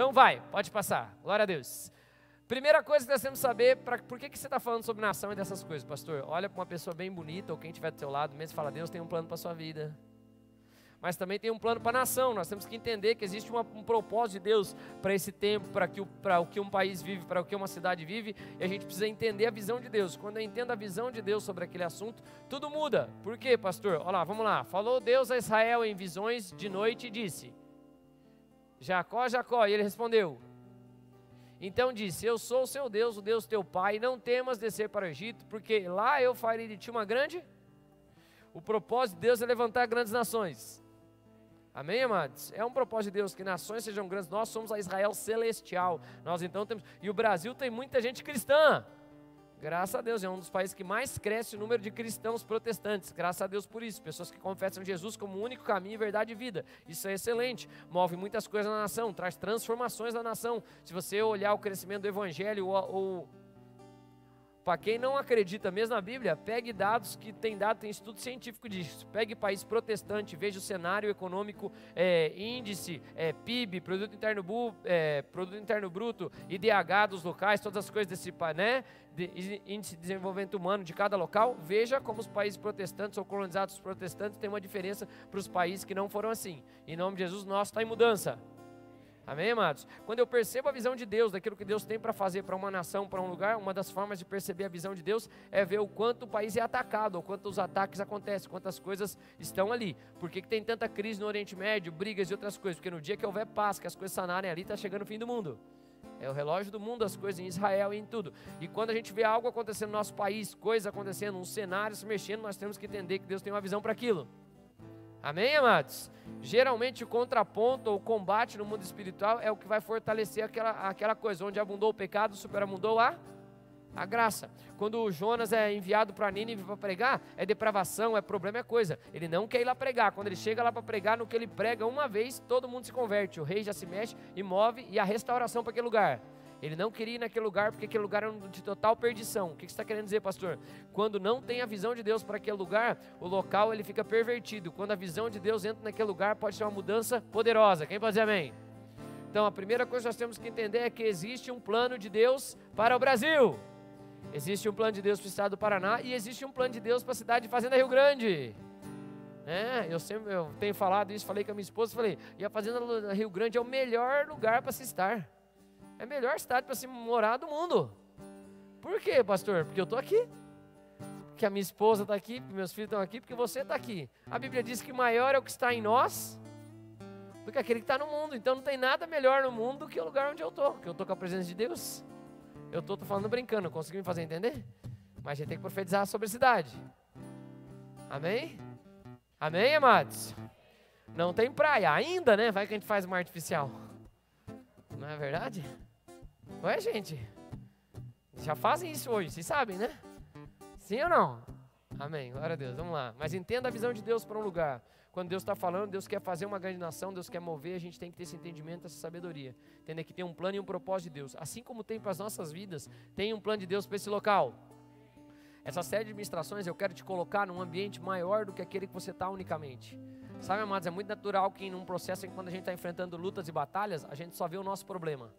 Então vai, pode passar. Glória a Deus. Primeira coisa que nós temos que saber, por que você está falando sobre nação e dessas coisas, pastor? Olha para uma pessoa bem bonita, ou quem estiver do seu lado mesmo, e fala, Deus tem um plano para a sua vida. Mas também tem um plano para a nação. Nós temos que entender que existe um propósito de Deus para esse tempo, para o que um país vive, para o que uma cidade vive, e a gente precisa entender a visão de Deus. Quando eu entendo a visão de Deus sobre aquele assunto, tudo muda. Por quê, pastor? Olha lá, vamos lá. Falou Deus a Israel em visões de noite e disse, Jacó, Jacó, e ele respondeu, então disse, eu sou o seu Deus, o Deus teu pai, não temas descer para o Egito, porque lá eu farei de ti uma grande... O propósito de Deus é levantar grandes nações. Amém, amados? É um propósito de Deus que nações sejam grandes. Nós somos a Israel celestial. Nós então temos... E o Brasil tem muita gente cristã. Graças a Deus, é um dos países que mais cresce o número de cristãos protestantes. Graças a Deus por isso. Pessoas que confessam Jesus como o único caminho, verdade e vida. Isso é excelente. Move muitas coisas na nação, traz transformações na nação. Se você olhar o crescimento do Evangelho ou para quem não acredita mesmo na Bíblia, pegue dados que tem estudo científico disso. Pegue país protestante, veja o cenário econômico, índice, PIB, Produto Interno Bruto, IDH dos locais, todas as coisas desse, né? Índice de desenvolvimento humano de cada local. Veja como os países protestantes ou colonizados protestantes têm uma diferença para os países que não foram assim. Em nome de Jesus, nosso está em mudança. Amém, amados? Quando eu percebo a visão de Deus, daquilo que Deus tem para fazer para uma nação, para um lugar, uma das formas de perceber a visão de Deus é ver o quanto o país é atacado, ou quanto os ataques acontecem, quantas coisas estão ali. Por que tem tanta crise no Oriente Médio, brigas e outras coisas? Porque no dia que houver paz, que as coisas sanarem ali, está chegando o fim do mundo. É o relógio do mundo, as coisas em Israel e em tudo. E quando a gente vê algo acontecendo no nosso país, coisas acontecendo, um cenário se mexendo, nós temos que entender que Deus tem uma visão para aquilo. Amém, amados? Geralmente o contraponto ou o combate no mundo espiritual é o que vai fortalecer aquela coisa. Onde abundou o pecado, superabundou a graça. Quando o Jonas é enviado para Nínive para pregar, é depravação, é problema, é coisa. Ele não quer ir lá pregar. Quando ele chega lá para pregar, no que ele prega uma vez, todo mundo se converte. O rei já se mexe e move, e a restauração para aquele lugar. Ele não queria ir naquele lugar, porque aquele lugar era de total perdição. O que você está querendo dizer, pastor? Quando não tem a visão de Deus para aquele lugar, o local ele fica pervertido. Quando a visão de Deus entra naquele lugar, pode ser uma mudança poderosa. Quem pode dizer amém? Então a primeira coisa que nós temos que entender é que existe um plano de Deus para o Brasil. Existe um plano de Deus para o estado do Paraná e existe um plano de Deus para a cidade de Fazenda Rio Grande. Eu tenho falado isso, falei com a minha esposa, e a Fazenda Rio Grande é o melhor lugar para se estar. É a melhor cidade para se morar do mundo. Por quê, pastor? Porque eu estou aqui. Porque a minha esposa está aqui, porque meus filhos estão aqui, porque você está aqui. A Bíblia diz que maior é o que está em nós do que aquele que está no mundo. Então não tem nada melhor no mundo do que o lugar onde eu estou. Porque eu estou com a presença de Deus. Eu estou falando brincando, conseguiu me fazer entender? Mas a gente tem que profetizar sobre a cidade. Amém? Amém, amados? Não tem praia ainda, né? Vai que a gente faz uma artificial. Não é verdade? Ué, gente, já fazem isso hoje, vocês sabem, né? Sim ou não? Amém, glória a Deus, vamos lá. Mas entenda a visão de Deus para um lugar. Quando Deus está falando, Deus quer fazer uma grande nação, Deus quer mover, a gente tem que ter esse entendimento, essa sabedoria. Entender que tem um plano e um propósito de Deus. Assim como tem para as nossas vidas, tem um plano de Deus para esse local. Essa série de ministrações eu quero te colocar num ambiente maior do que aquele que você está unicamente. Sabe, amados, é muito natural que num processo em que quando a gente está enfrentando lutas e batalhas, a gente só vê o nosso problema.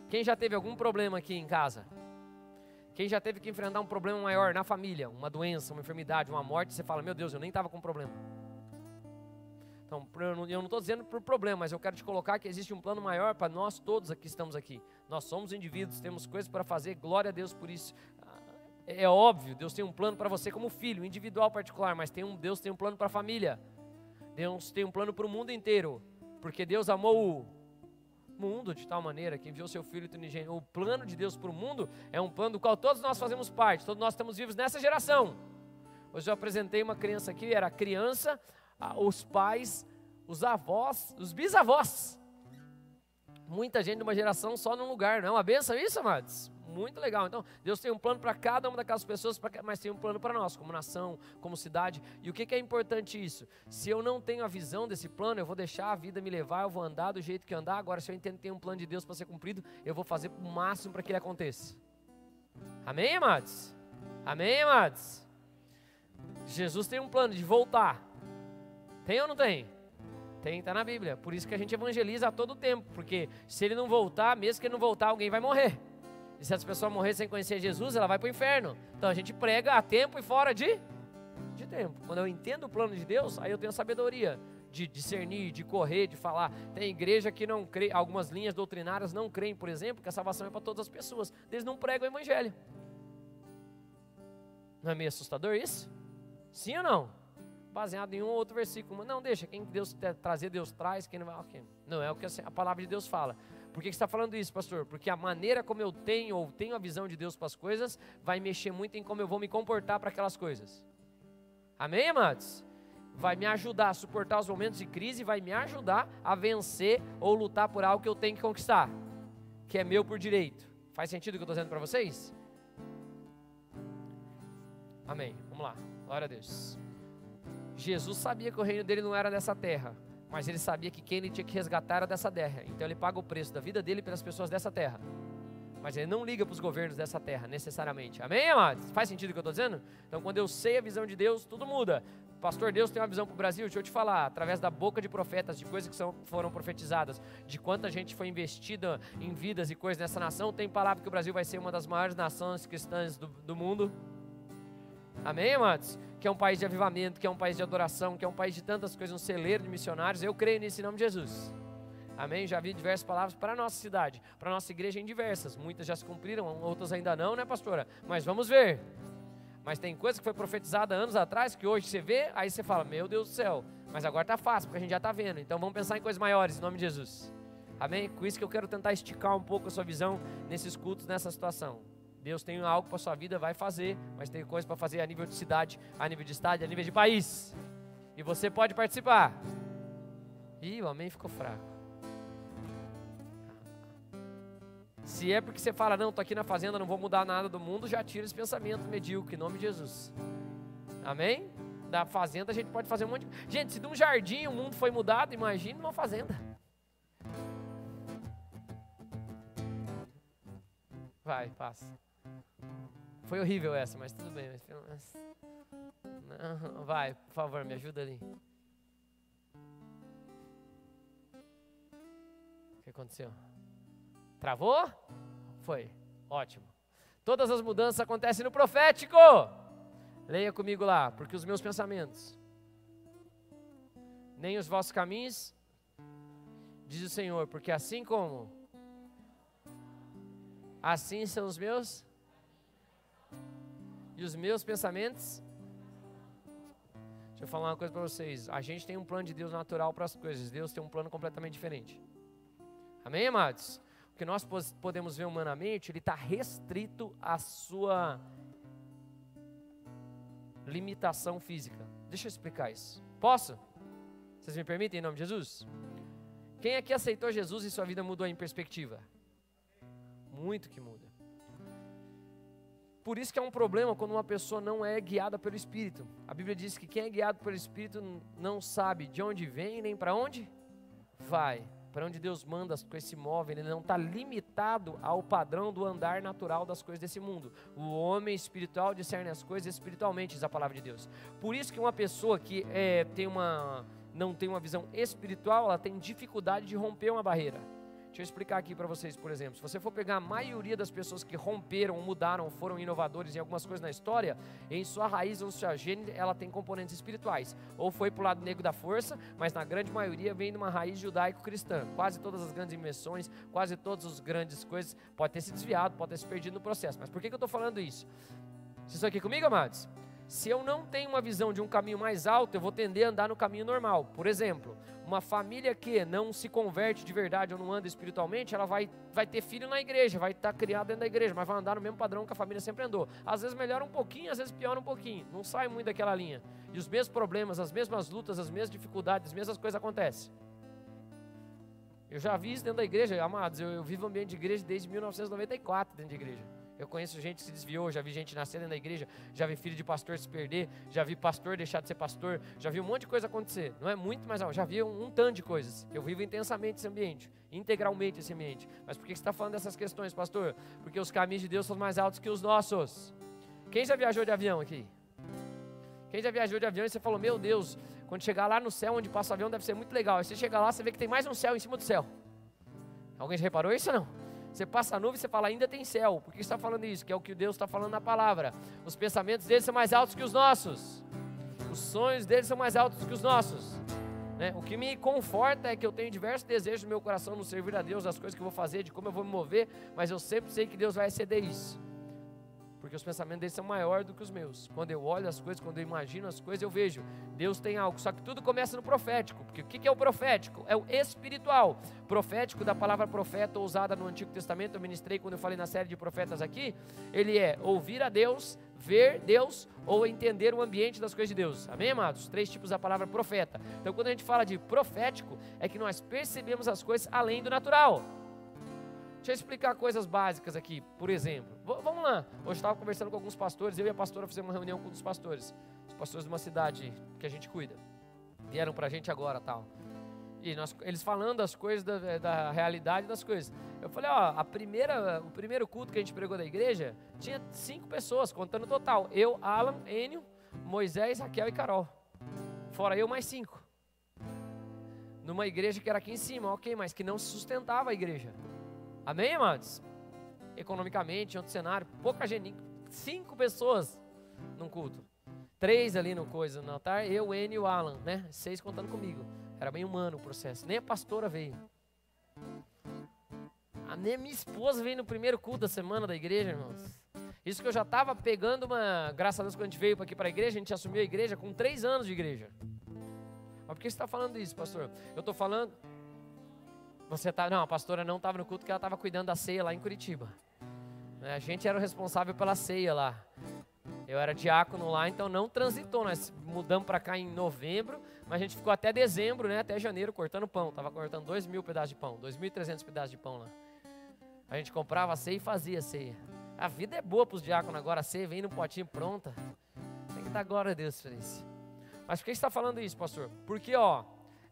Quem já teve algum problema aqui em casa? Quem já teve que enfrentar um problema maior na família? Uma doença, uma enfermidade, uma morte, você fala, meu Deus, eu nem estava com problema. Então, eu não estou dizendo por problema, mas eu quero te colocar que existe um plano maior para nós todos aqui que estamos aqui. Nós somos indivíduos, temos coisas para fazer, glória a Deus por isso. É óbvio, Deus tem um plano para você como filho, individual, particular, mas Deus tem um plano para a família. Deus tem um plano para o mundo inteiro, porque Deus amou o mundo de tal maneira que enviou seu Filho unigênito. O plano de Deus para o mundo é um plano do qual todos nós fazemos parte, todos nós estamos vivos nessa geração. Hoje eu apresentei uma criança aqui, era a criança, os pais, os avós, os bisavós. Muita gente de uma geração só num lugar, não é uma bênção isso, amados? Muito legal. Então, Deus tem um plano para cada uma daquelas pessoas, mas tem um plano para nós, como nação, como cidade. E o que é importante isso? Se eu não tenho a visão desse plano, eu vou deixar a vida me levar, eu vou andar do jeito que andar. Agora, se eu entendo que tem um plano de Deus para ser cumprido, eu vou fazer o máximo para que ele aconteça. Amém, amados? Amém, amados? Jesus tem um plano de voltar. Tem ou não tem? Tem, tá na Bíblia. Por isso que a gente evangeliza a todo tempo, porque se ele não voltar, mesmo que ele não voltar, alguém vai morrer. E se essa pessoa morrer sem conhecer Jesus, ela vai para o inferno. Então a gente prega a tempo e fora de tempo. Quando eu entendo o plano de Deus, aí eu tenho sabedoria de discernir, de correr, de falar. Tem igreja que não crê, algumas linhas doutrinárias não creem, por exemplo, que a salvação é para todas as pessoas. Eles não pregam o evangelho. Não é meio assustador isso? Sim ou não? Baseado em um ou outro versículo. Mas não, deixa, quem Deus trazer, Deus traz, quem não vai, ok. Não é o que a palavra de Deus fala. Por que você está falando isso, pastor? Porque a maneira como eu tenho, ou tenho a visão de Deus para as coisas, vai mexer muito em como eu vou me comportar para aquelas coisas. Amém, amados? Vai me ajudar a suportar os momentos de crise, vai me ajudar a vencer ou lutar por algo que eu tenho que conquistar, que é meu por direito. Faz sentido o que eu estou dizendo para vocês? Amém, vamos lá, glória a Deus. Jesus sabia que o reino dele não era dessa terra, mas ele sabia que quem ele tinha que resgatar era dessa terra. Então ele paga o preço da vida dele pelas pessoas dessa terra. Mas ele não liga para os governos dessa terra, necessariamente. Amém, amados? Faz sentido o que eu estou dizendo? Então quando eu sei a visão de Deus, tudo muda. Pastor, Deus tem uma visão para o Brasil, deixa eu te falar, através da boca de profetas, de coisas que foram profetizadas, de quanta gente foi investida em vidas e coisas nessa nação, tem palavra que o Brasil vai ser uma das maiores nações cristãs do mundo. Amém, amados? Que é um país de avivamento, que é um país de adoração, que é um país de tantas coisas, um celeiro de missionários. Eu creio nisso em nome de Jesus. Amém? Já vi diversas palavras para a nossa cidade, para a nossa igreja em diversas. Muitas já se cumpriram, outras ainda não, né, pastora? Mas vamos ver. Mas tem coisa que foi profetizada anos atrás, que hoje você vê, aí você fala, meu Deus do céu. Mas agora está fácil, porque a gente já está vendo. Então vamos pensar em coisas maiores, em nome de Jesus. Amém? Com isso que eu quero tentar esticar um pouco a sua visão nesses cultos, nessa situação. Deus tem algo para a sua vida, vai fazer, mas tem coisa para fazer a nível de cidade, a nível de estado, a nível de país. E você pode participar. Ih, o amém ficou fraco. Se é porque você fala, não, estou aqui na fazenda, não vou mudar nada do mundo, já tira esse pensamento medíocre, em nome de Jesus. Amém? Da fazenda a gente pode fazer um monte de... Gente, se de um jardim o mundo foi mudado, imagine uma fazenda. Vai, passa. Foi horrível essa, mas tudo bem. Não, vai, por favor, me ajuda ali. O que aconteceu? Travou? Foi, ótimo. Todas as mudanças acontecem no profético. Leia comigo lá, porque os meus pensamentos, nem os vossos caminhos, diz o Senhor, porque assim como, assim são os meus, e os meus pensamentos. Deixa eu falar uma coisa para vocês, a gente tem um plano de Deus natural para as coisas, Deus tem um plano completamente diferente. Amém, amados? O que nós podemos ver humanamente, ele está restrito à sua limitação física. Deixa eu explicar isso. Posso? Vocês me permitem em nome de Jesus? Quem aqui aceitou Jesus e sua vida mudou em perspectiva? Muito que muda. Por isso que é um problema quando uma pessoa não é guiada pelo Espírito. A Bíblia diz que quem é guiado pelo Espírito não sabe de onde vem nem para onde vai. Para onde Deus manda as coisas se movem, ele não está limitado ao padrão do andar natural das coisas desse mundo. O homem espiritual discerne as coisas espiritualmente, diz a palavra de Deus. Por isso que uma pessoa que não tem uma visão espiritual, ela tem dificuldade de romper uma barreira. Deixa eu explicar aqui para vocês, por exemplo, se você for pegar a maioria das pessoas que romperam, mudaram, foram inovadores em algumas coisas na história, em sua raiz ou sua gênese, ela tem componentes espirituais. Ou foi para o lado negro da força, mas na grande maioria vem de uma raiz judaico-cristã. Quase todas as grandes invenções, quase todas as grandes coisas, pode ter se desviado, pode ter se perdido no processo. Mas por que eu estou falando isso? Vocês estão aqui comigo, amados? Se eu não tenho uma visão de um caminho mais alto, eu vou tender a andar no caminho normal. Por exemplo, uma família que não se converte de verdade ou não anda espiritualmente, ela vai ter filho na igreja, vai estar criado dentro da igreja, mas vai andar no mesmo padrão que a família sempre andou. Às vezes melhora um pouquinho, às vezes piora um pouquinho, não sai muito daquela linha. E os mesmos problemas, as mesmas lutas, as mesmas dificuldades, as mesmas coisas acontecem. Eu já vi isso dentro da igreja, amados, eu vivo no ambiente de igreja desde 1994 dentro de igreja. Eu conheço gente que se desviou, já vi gente nascer dentro da igreja, já vi filho de pastor se perder, já vi pastor deixar de ser pastor, já vi um monte de coisa acontecer. Não é muito, mas não, já vi um tanto de coisas. Eu vivo intensamente esse ambiente, integralmente esse ambiente. Mas por que você está falando dessas questões, pastor? Porque os caminhos de Deus são mais altos que os nossos. Quem já viajou de avião aqui? Quem já viajou de avião e você falou, meu Deus, quando chegar lá no céu onde passa o avião deve ser muito legal. Aí você chega lá, você vê que tem mais um céu em cima do céu. Alguém já reparou isso ou não? Você passa a nuvem e você fala, ainda tem céu. Por que você está falando isso? Que é o que Deus está falando na palavra. Os pensamentos deles são mais altos que os nossos. Os sonhos deles são mais altos que os nossos. O que me conforta é que eu tenho diversos desejos no meu coração no servir a Deus, das coisas que eu vou fazer, de como eu vou me mover, mas eu sempre sei que Deus vai exceder isso. Porque os pensamentos deles são maiores do que os meus. Quando eu olho as coisas, quando eu imagino as coisas, eu vejo, Deus tem algo. Só que tudo começa no profético. Porque o que é o profético? É o espiritual. Profético, da palavra profeta, usada no Antigo Testamento, eu ministrei quando eu falei na série de profetas aqui. Ele é ouvir a Deus, ver Deus ou entender o ambiente das coisas de Deus. Amém, amados? 3 tipos da palavra profeta. Então, quando a gente fala de profético, é que nós percebemos as coisas além do natural. Deixa eu explicar coisas básicas aqui, por exemplo. Vamos lá. Hoje eu estava conversando com alguns pastores, eu e a pastora fizemos uma reunião com os pastores de uma cidade que a gente cuida. Vieram pra gente agora, tal. E eles falando as coisas da realidade das coisas. Eu falei, o primeiro culto que a gente pregou da igreja, tinha 5 pessoas, contando o total. Eu, Alan, Enio, Moisés, Raquel e Carol. Fora eu, mais 5. Numa igreja que era aqui em cima, ok, mas que não se sustentava a igreja. Amém, amados? Economicamente, em outro cenário, pouca gente, 5 pessoas num culto. 3 ali no altar, eu, Enio e o Alan, 6 contando comigo. Era bem humano o processo. Nem a pastora veio. Nem a minha esposa veio no primeiro culto da semana da igreja, irmãos. Isso que eu já estava pegando graças a Deus, quando a gente veio aqui para a igreja, a gente assumiu a igreja com 3 anos de igreja. Mas por que você está falando isso, pastor? Eu estou falando... Não, a pastora não estava no culto porque ela estava cuidando da ceia lá em Curitiba. A gente era o responsável pela ceia lá. Eu era diácono lá, então não transitou. Nós mudamos para cá em novembro, mas a gente ficou até dezembro, até janeiro cortando pão. Estava cortando 2.000 pedaços de pão, 2.300 pedaços de pão lá. A gente comprava a ceia e fazia a ceia. A vida é boa para os diáconos agora, a ceia vem no potinho pronta. Tem que dar glória a Deus por isso. Mas por que você está falando isso, pastor? Porque,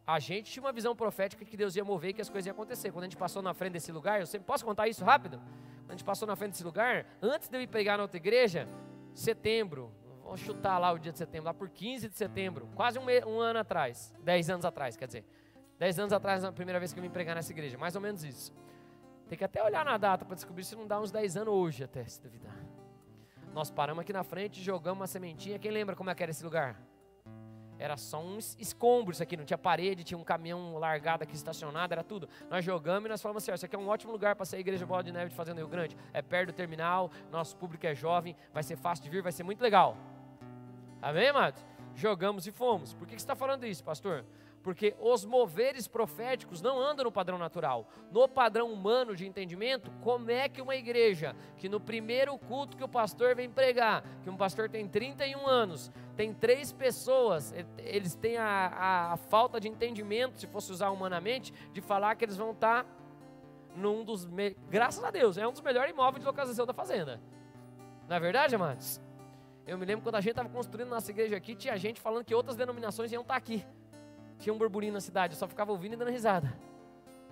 a gente tinha uma visão profética que Deus ia mover e que as coisas iam acontecer. Quando a gente passou na frente desse lugar, posso contar isso rápido? Quando a gente passou na frente desse lugar, antes de eu ir pregar na outra igreja, setembro, vou chutar lá o dia de setembro, lá por 15 de setembro, quase um ano atrás, 10 anos atrás, quer dizer. 10 anos atrás, na primeira vez que eu vim pregar nessa igreja, mais ou menos isso. Tem que até olhar na data para descobrir se não dá uns 10 anos hoje até, se duvidar. Nós paramos aqui na frente, jogamos uma sementinha. Quem lembra como é que era esse lugar? Era só uns escombros aqui, não tinha parede, tinha um caminhão largado aqui estacionado, era tudo. Nós jogamos e nós falamos assim, isso aqui é um ótimo lugar para ser a Igreja Bola de Neve de Fazenda Rio Grande. É perto do terminal, nosso público é jovem, vai ser fácil de vir, vai ser muito legal. Amém, amados? Jogamos e fomos. Por que você está falando isso, pastor? Porque os moveres proféticos não andam no padrão natural. No padrão humano de entendimento, como é que uma igreja, que no primeiro culto que o pastor vem pregar, que um pastor tem 31 anos, tem 3 pessoas, eles têm a falta de entendimento, se fosse usar humanamente, de falar que eles vão estar num dos, graças a Deus, é um dos melhores imóveis de localização da fazenda. Não é verdade, amados? Eu me lembro quando a gente estava construindo nossa igreja aqui, tinha gente falando que outras denominações iam estar aqui. Tinha um burburinho na cidade, eu só ficava ouvindo e dando risada.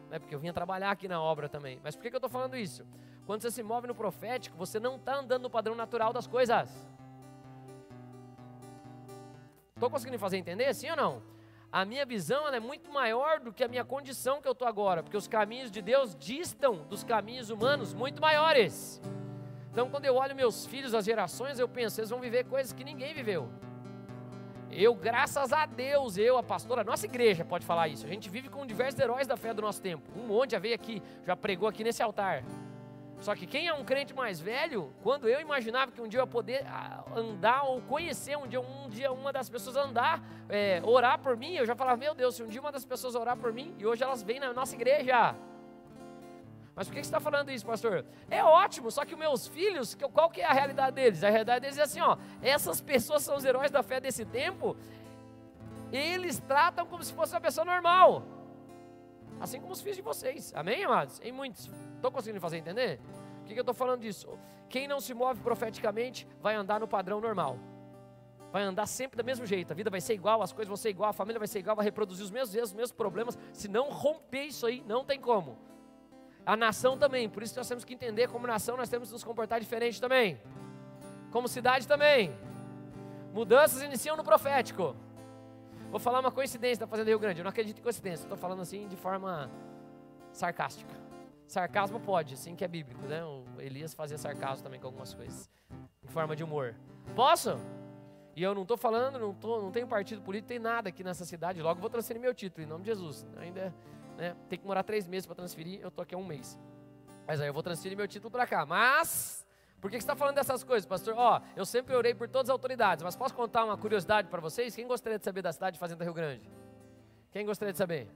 Porque eu vinha trabalhar aqui na obra também. Mas por que eu estou falando isso? Quando você se move no profético, você não está andando no padrão natural das coisas. Estou conseguindo fazer entender, sim ou não? A minha visão ela é muito maior do que a minha condição que eu estou agora. Porque os caminhos de Deus distam dos caminhos humanos muito maiores. Então quando eu olho meus filhos, as gerações, eu penso, eles vão viver coisas que ninguém viveu. Eu, graças a Deus, a pastora, nossa igreja pode falar isso. A gente vive com diversos heróis da fé do nosso tempo. Um monte já veio aqui, já pregou aqui nesse altar. Só que quem é um crente mais velho, quando eu imaginava que um dia eu ia poder andar ou conhecer um dia uma das pessoas andar, orar por mim, eu já falava, meu Deus, se um dia uma das pessoas orar por mim, e hoje elas vêm na nossa igreja. Mas por que você está falando isso, pastor? É ótimo, só que os meus filhos, qual que é a realidade deles? A realidade deles é assim, essas pessoas são os heróis da fé desse tempo, eles tratam como se fosse uma pessoa normal, assim como os filhos de vocês, amém, amados? Em muitos, estou conseguindo fazer entender? Por que eu estou falando disso? Quem não se move profeticamente, vai andar no padrão normal, vai andar sempre do mesmo jeito, a vida vai ser igual, as coisas vão ser igual, a família vai ser igual, vai reproduzir os mesmos erros, os mesmos problemas, se não romper isso aí, não tem como. A nação também, por isso nós temos que entender como nação nós temos que nos comportar diferente também. Como cidade também. Mudanças iniciam no profético. Vou falar uma coincidência da Fazenda Rio Grande. Eu não acredito em coincidência. Estou falando assim de forma sarcástica. Sarcasmo pode, assim que é bíblico, né? O Elias fazia sarcasmo também com algumas coisas, em forma de humor. Posso? E eu não estou falando, não tenho partido político, tem nada aqui nessa cidade. Logo vou transferir meu título, em nome de Jesus. Ainda, né, tem que morar 3 meses para transferir, eu estou aqui há 1 mês. Mas aí eu vou transferir meu título para cá. Mas, por que você está falando dessas coisas, pastor? Eu sempre orei por todas as autoridades, mas posso contar uma curiosidade para vocês? Quem gostaria de saber da cidade de Fazenda Rio Grande? Quem gostaria de saber?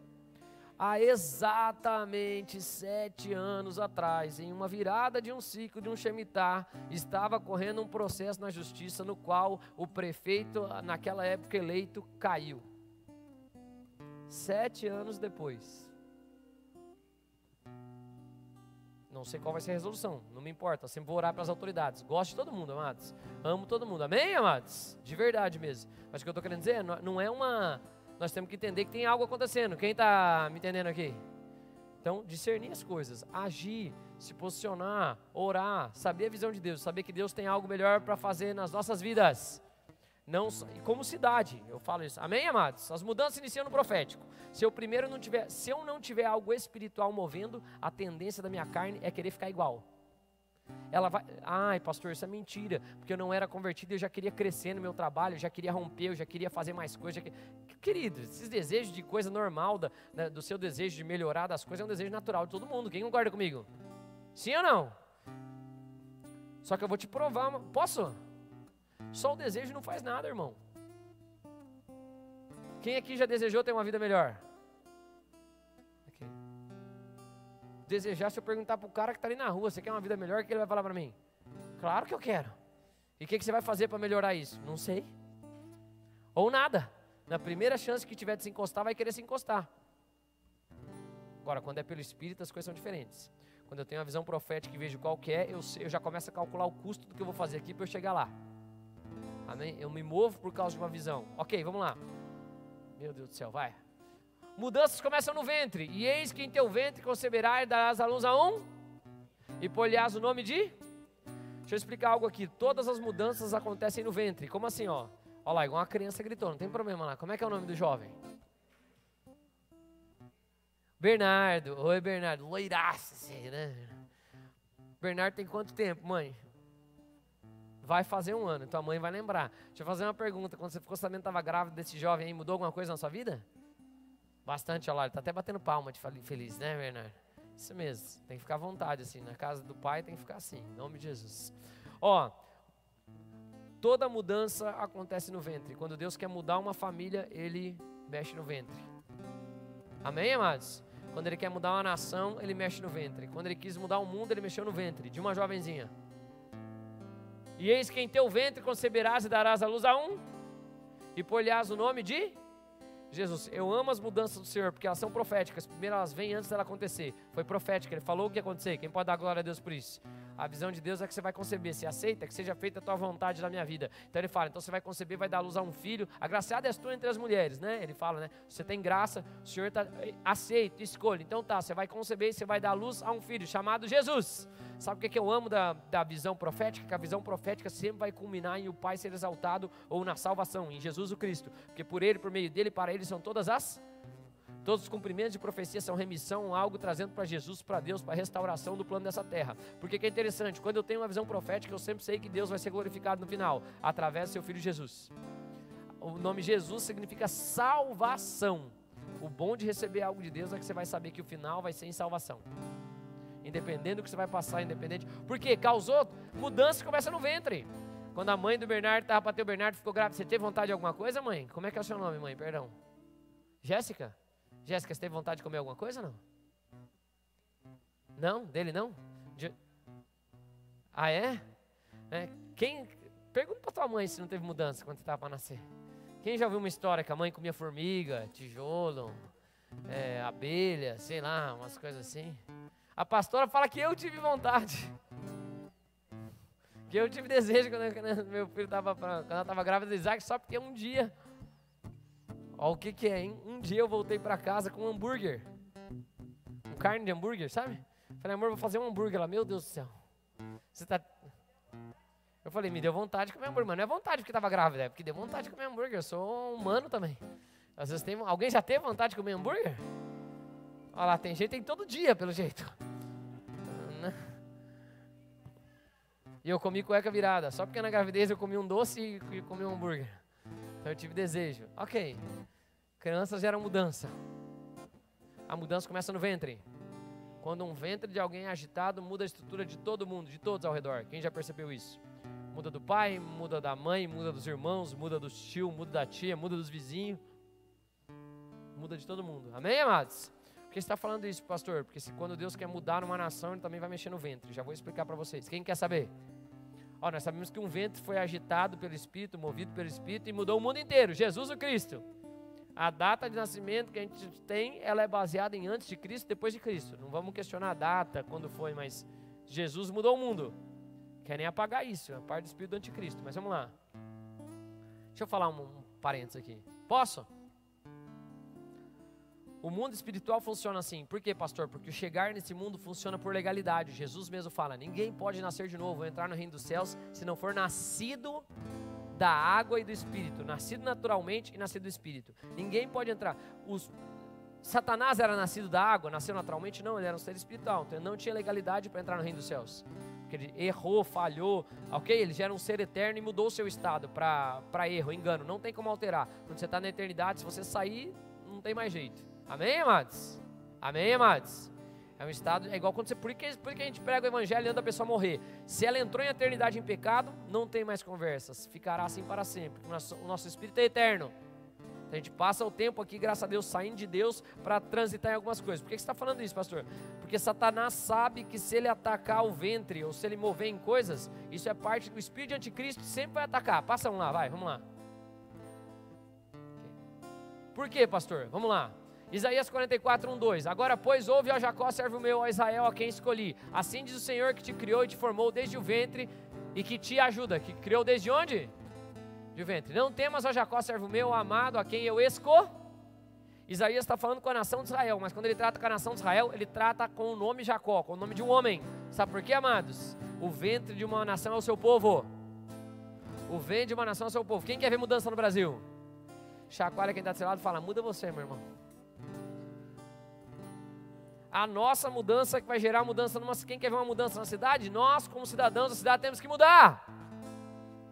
Há exatamente 7 anos atrás, em uma virada de um ciclo de um Shemitah, estava correndo um processo na justiça no qual o prefeito, naquela época eleito, caiu. 7 anos depois. Não sei qual vai ser a resolução, não me importa, eu sempre vou orar para as autoridades. Gosto de todo mundo, amados. Amo todo mundo, amém, amados? De verdade mesmo. Mas o que eu estou querendo dizer não é uma... Nós temos que entender que tem algo acontecendo. Quem está me entendendo aqui? Então, discernir as coisas, agir, se posicionar, orar, saber a visão de Deus, saber que Deus tem algo melhor para fazer nas nossas vidas. Não, como cidade, eu falo isso. Amém, amados? As mudanças iniciam no profético. Se eu não tiver algo espiritual movendo, a tendência da minha carne é querer ficar igual. Ela vai, ai pastor, isso é mentira, porque eu não era convertido, eu já queria crescer no meu trabalho, eu já queria romper, eu já queria fazer mais coisas. Querido, esses desejos de coisa normal, do seu desejo de melhorar das coisas, é um desejo natural de todo mundo. Quem concorda comigo? Sim ou não? Só que eu vou te provar, posso? Só o desejo não faz nada, irmão. Quem aqui já desejou ter uma vida melhor? Okay. Desejar, se eu perguntar para o cara que está ali na rua, você quer uma vida melhor, o que ele vai falar para mim? Claro que eu quero. E o que você vai fazer para melhorar isso? Não sei. Ou nada. Na primeira chance que tiver de se encostar, vai querer se encostar. Agora, quando é pelo Espírito, as coisas são diferentes. Quando eu tenho uma visão profética e vejo qual que é, eu já começo a calcular o custo do que eu vou fazer aqui para eu chegar lá. Amém? Eu me movo por causa de uma visão. Ok, vamos lá. Meu Deus do céu, vai. Mudanças começam no ventre. E eis que em teu ventre conceberás e darás à luz a um. E pôr-lhe-ás o nome de... Deixa eu explicar algo aqui. Todas as mudanças acontecem no ventre. Como assim, ó? Olha lá, igual uma criança gritou, não tem problema lá. Como é que é o nome do jovem? Bernardo. Oi, Bernardo. Loiraço, né? Bernardo tem quanto tempo, mãe? Vai fazer 1 ano, então a mãe vai lembrar. Deixa eu fazer uma pergunta. Quando você ficou sabendo que estava grávida desse jovem aí, mudou alguma coisa na sua vida? Bastante, olha lá. Ele está até batendo palma de feliz, né, Bernardo? Isso mesmo. Tem que ficar à vontade, assim. Na casa do pai tem que ficar assim, em nome de Jesus. Ó, toda mudança acontece no ventre. Quando Deus quer mudar uma família, Ele mexe no ventre. Amém, amados? Quando Ele quer mudar uma nação, Ele mexe no ventre. Quando Ele quis mudar o mundo, Ele mexeu no ventre de uma jovenzinha. E eis que em teu ventre conceberás e darás à luz a um, e pôr-lhe-ás o nome de Jesus. Eu amo as mudanças do Senhor, porque elas são proféticas. Primeiro elas vêm antes dela acontecer. Foi profética, Ele falou o que ia acontecer. Quem pode dar glória a Deus por isso? A visão de Deus é que você vai conceber. Se aceita, que seja feita a tua vontade na minha vida. Então Ele fala, então você vai conceber, vai dar à luz a um filho. Agraciada és tu entre as mulheres, né? Ele fala, né? Você tem graça, o Senhor está aceito, escolha. Então tá, você vai conceber e você vai dar à luz a um filho chamado Jesus. Sabe o que eu amo da visão profética? Que a visão profética sempre vai culminar em o Pai ser exaltado ou na salvação, em Jesus o Cristo. Porque por Ele, por meio dEle, para Ele são todos os cumprimentos de profecia são remissão, algo trazendo para Jesus, para Deus, para a restauração do plano dessa terra. Porque que é interessante, quando eu tenho uma visão profética, eu sempre sei que Deus vai ser glorificado no final, através do seu Filho Jesus. O nome Jesus significa salvação. O bom de receber algo de Deus é que você vai saber que o final vai ser em salvação. Independente do que você vai passar, independente. Porque causou mudança que começa no ventre. Quando a mãe do Bernardo estava para ter o Bernardo, ficou grávida. Você teve vontade de alguma coisa, mãe? Como é que é o seu nome, mãe? Perdão. Jéssica? Jéssica, você teve vontade de comer alguma coisa ou não? Não? Dele não? Ah, é? Pergunta para tua mãe se não teve mudança quando você estava para nascer. Quem já ouviu uma história que a mãe comia formiga, tijolo, abelha, sei lá, umas coisas assim? A pastora fala que eu tive vontade. Que eu tive desejo quando meu filho quando ela estava grávida de Isaac, só porque um dia... Olha o que é, hein? Um dia eu voltei para casa com um hambúrguer. Um carne de hambúrguer, sabe? Falei, amor, vou fazer um hambúrguer lá. Meu Deus do céu. Você tá... Eu falei, me deu vontade de comer hambúrguer, mas não é vontade porque estava grávida, é porque deu vontade de comer hambúrguer, eu sou humano também. Às vezes alguém já teve vontade de comer hambúrguer? Olha lá, tem gente tem todo dia, pelo jeito. E eu comi cueca virada, só porque na gravidez eu comi um doce e comi um hambúrguer. Então eu tive desejo. Ok, crianças geram mudança. A mudança começa no ventre. Quando um ventre de alguém é agitado, muda a estrutura de todo mundo, de todos ao redor. Quem já percebeu isso? Muda do pai, muda da mãe, muda dos irmãos, muda do tio, muda da tia, muda dos vizinhos. Muda de todo mundo. Amém, amados? Por que você está falando isso, pastor? Porque quando Deus quer mudar uma nação, Ele também vai mexer no ventre. Já vou explicar para vocês. Quem quer saber? Nós sabemos que um ventre foi agitado pelo Espírito, movido pelo Espírito e mudou o mundo inteiro. Jesus o Cristo. A data de nascimento que a gente tem, ela é baseada em antes de Cristo e depois de Cristo. Não vamos questionar a data, quando foi, mas Jesus mudou o mundo. Querem apagar isso, é a parte do Espírito do Anticristo. Mas vamos lá. Deixa eu falar um parênteses aqui. Posso? O mundo espiritual funciona assim. Por quê, pastor? Porque o chegar nesse mundo funciona por legalidade. Jesus mesmo fala, ninguém pode nascer de novo, entrar no reino dos céus, se não for nascido da água e do Espírito. Nascido naturalmente e nascido do Espírito. Ninguém pode entrar. Satanás era nascido da água, nasceu naturalmente? Não, ele era um ser espiritual. Então ele não tinha legalidade para entrar no reino dos céus. Porque ele errou, falhou, ok? Ele já era um ser eterno e mudou o seu estado para erro, engano. Não tem como alterar. Quando você está na eternidade, se você sair, não tem mais jeito. Amém, amados? Amém, amados? É um estado, é igual quando você, por que a gente prega o evangelho antes da pessoa morrer? Se ela entrou em eternidade em pecado, não tem mais conversas, ficará assim para sempre. O nosso espírito é eterno. A gente passa o tempo aqui, graças a Deus, saindo de Deus para transitar em algumas coisas. Por que você está falando isso, pastor? Porque Satanás sabe que se ele atacar o ventre, ou se ele mover em coisas, isso é parte do espírito de anticristo, sempre vai atacar. Passa um lá, vai, vamos lá. Por quê, pastor? Vamos lá. Isaías 44, 1, 2. Agora, pois, ouve, ó Jacó, servo meu, ó Israel, a quem escolhi. Assim diz o Senhor que te criou e te formou desde o ventre e que te ajuda. Que criou desde onde? De ventre. Não temas, ó Jacó, servo meu, amado, a quem eu Isaías está falando com a nação de Israel, mas quando ele trata com a nação de Israel, ele trata com o nome Jacó, com o nome de um homem. Sabe por quê, amados? O ventre de uma nação é o seu povo. O ventre de uma nação é o seu povo. Quem quer ver mudança no Brasil? Chacoalha quem está do seu lado e fala, muda você, meu irmão. A nossa mudança que vai gerar mudança quem quer ver uma mudança na cidade? Nós, como cidadãos da cidade, temos que mudar.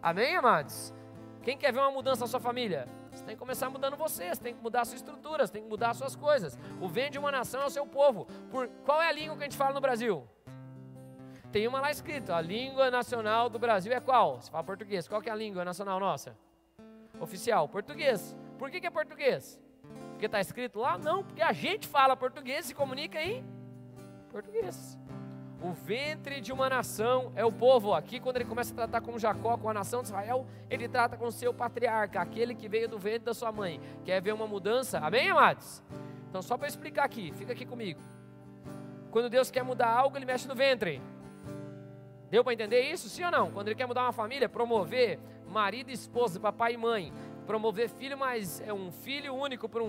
Amém, amados? Quem quer ver uma mudança na sua família? Você tem que começar mudando você tem que mudar a sua estrutura, você tem que mudar as suas coisas. O ventre de uma nação é o seu povo. Qual é a língua que a gente fala no Brasil? Tem uma lá escrito, a língua nacional do Brasil é qual? Você fala português, qual que é a língua nacional nossa? Oficial, português. Por que é português? Porque está escrito lá? Não, porque a gente fala português e se comunica em português. O ventre de uma nação é o povo. Aqui quando ele começa a tratar com Jacó, com a nação de Israel, ele trata com o seu patriarca, aquele que veio do ventre da sua mãe. Quer ver uma mudança? Amém, amados? Então só para explicar aqui, fica aqui comigo. Quando Deus quer mudar algo, Ele mexe no ventre. Deu para entender isso? Sim ou não? Quando Ele quer mudar uma família, promover marido e esposa, papai e mãe, promover um filho único para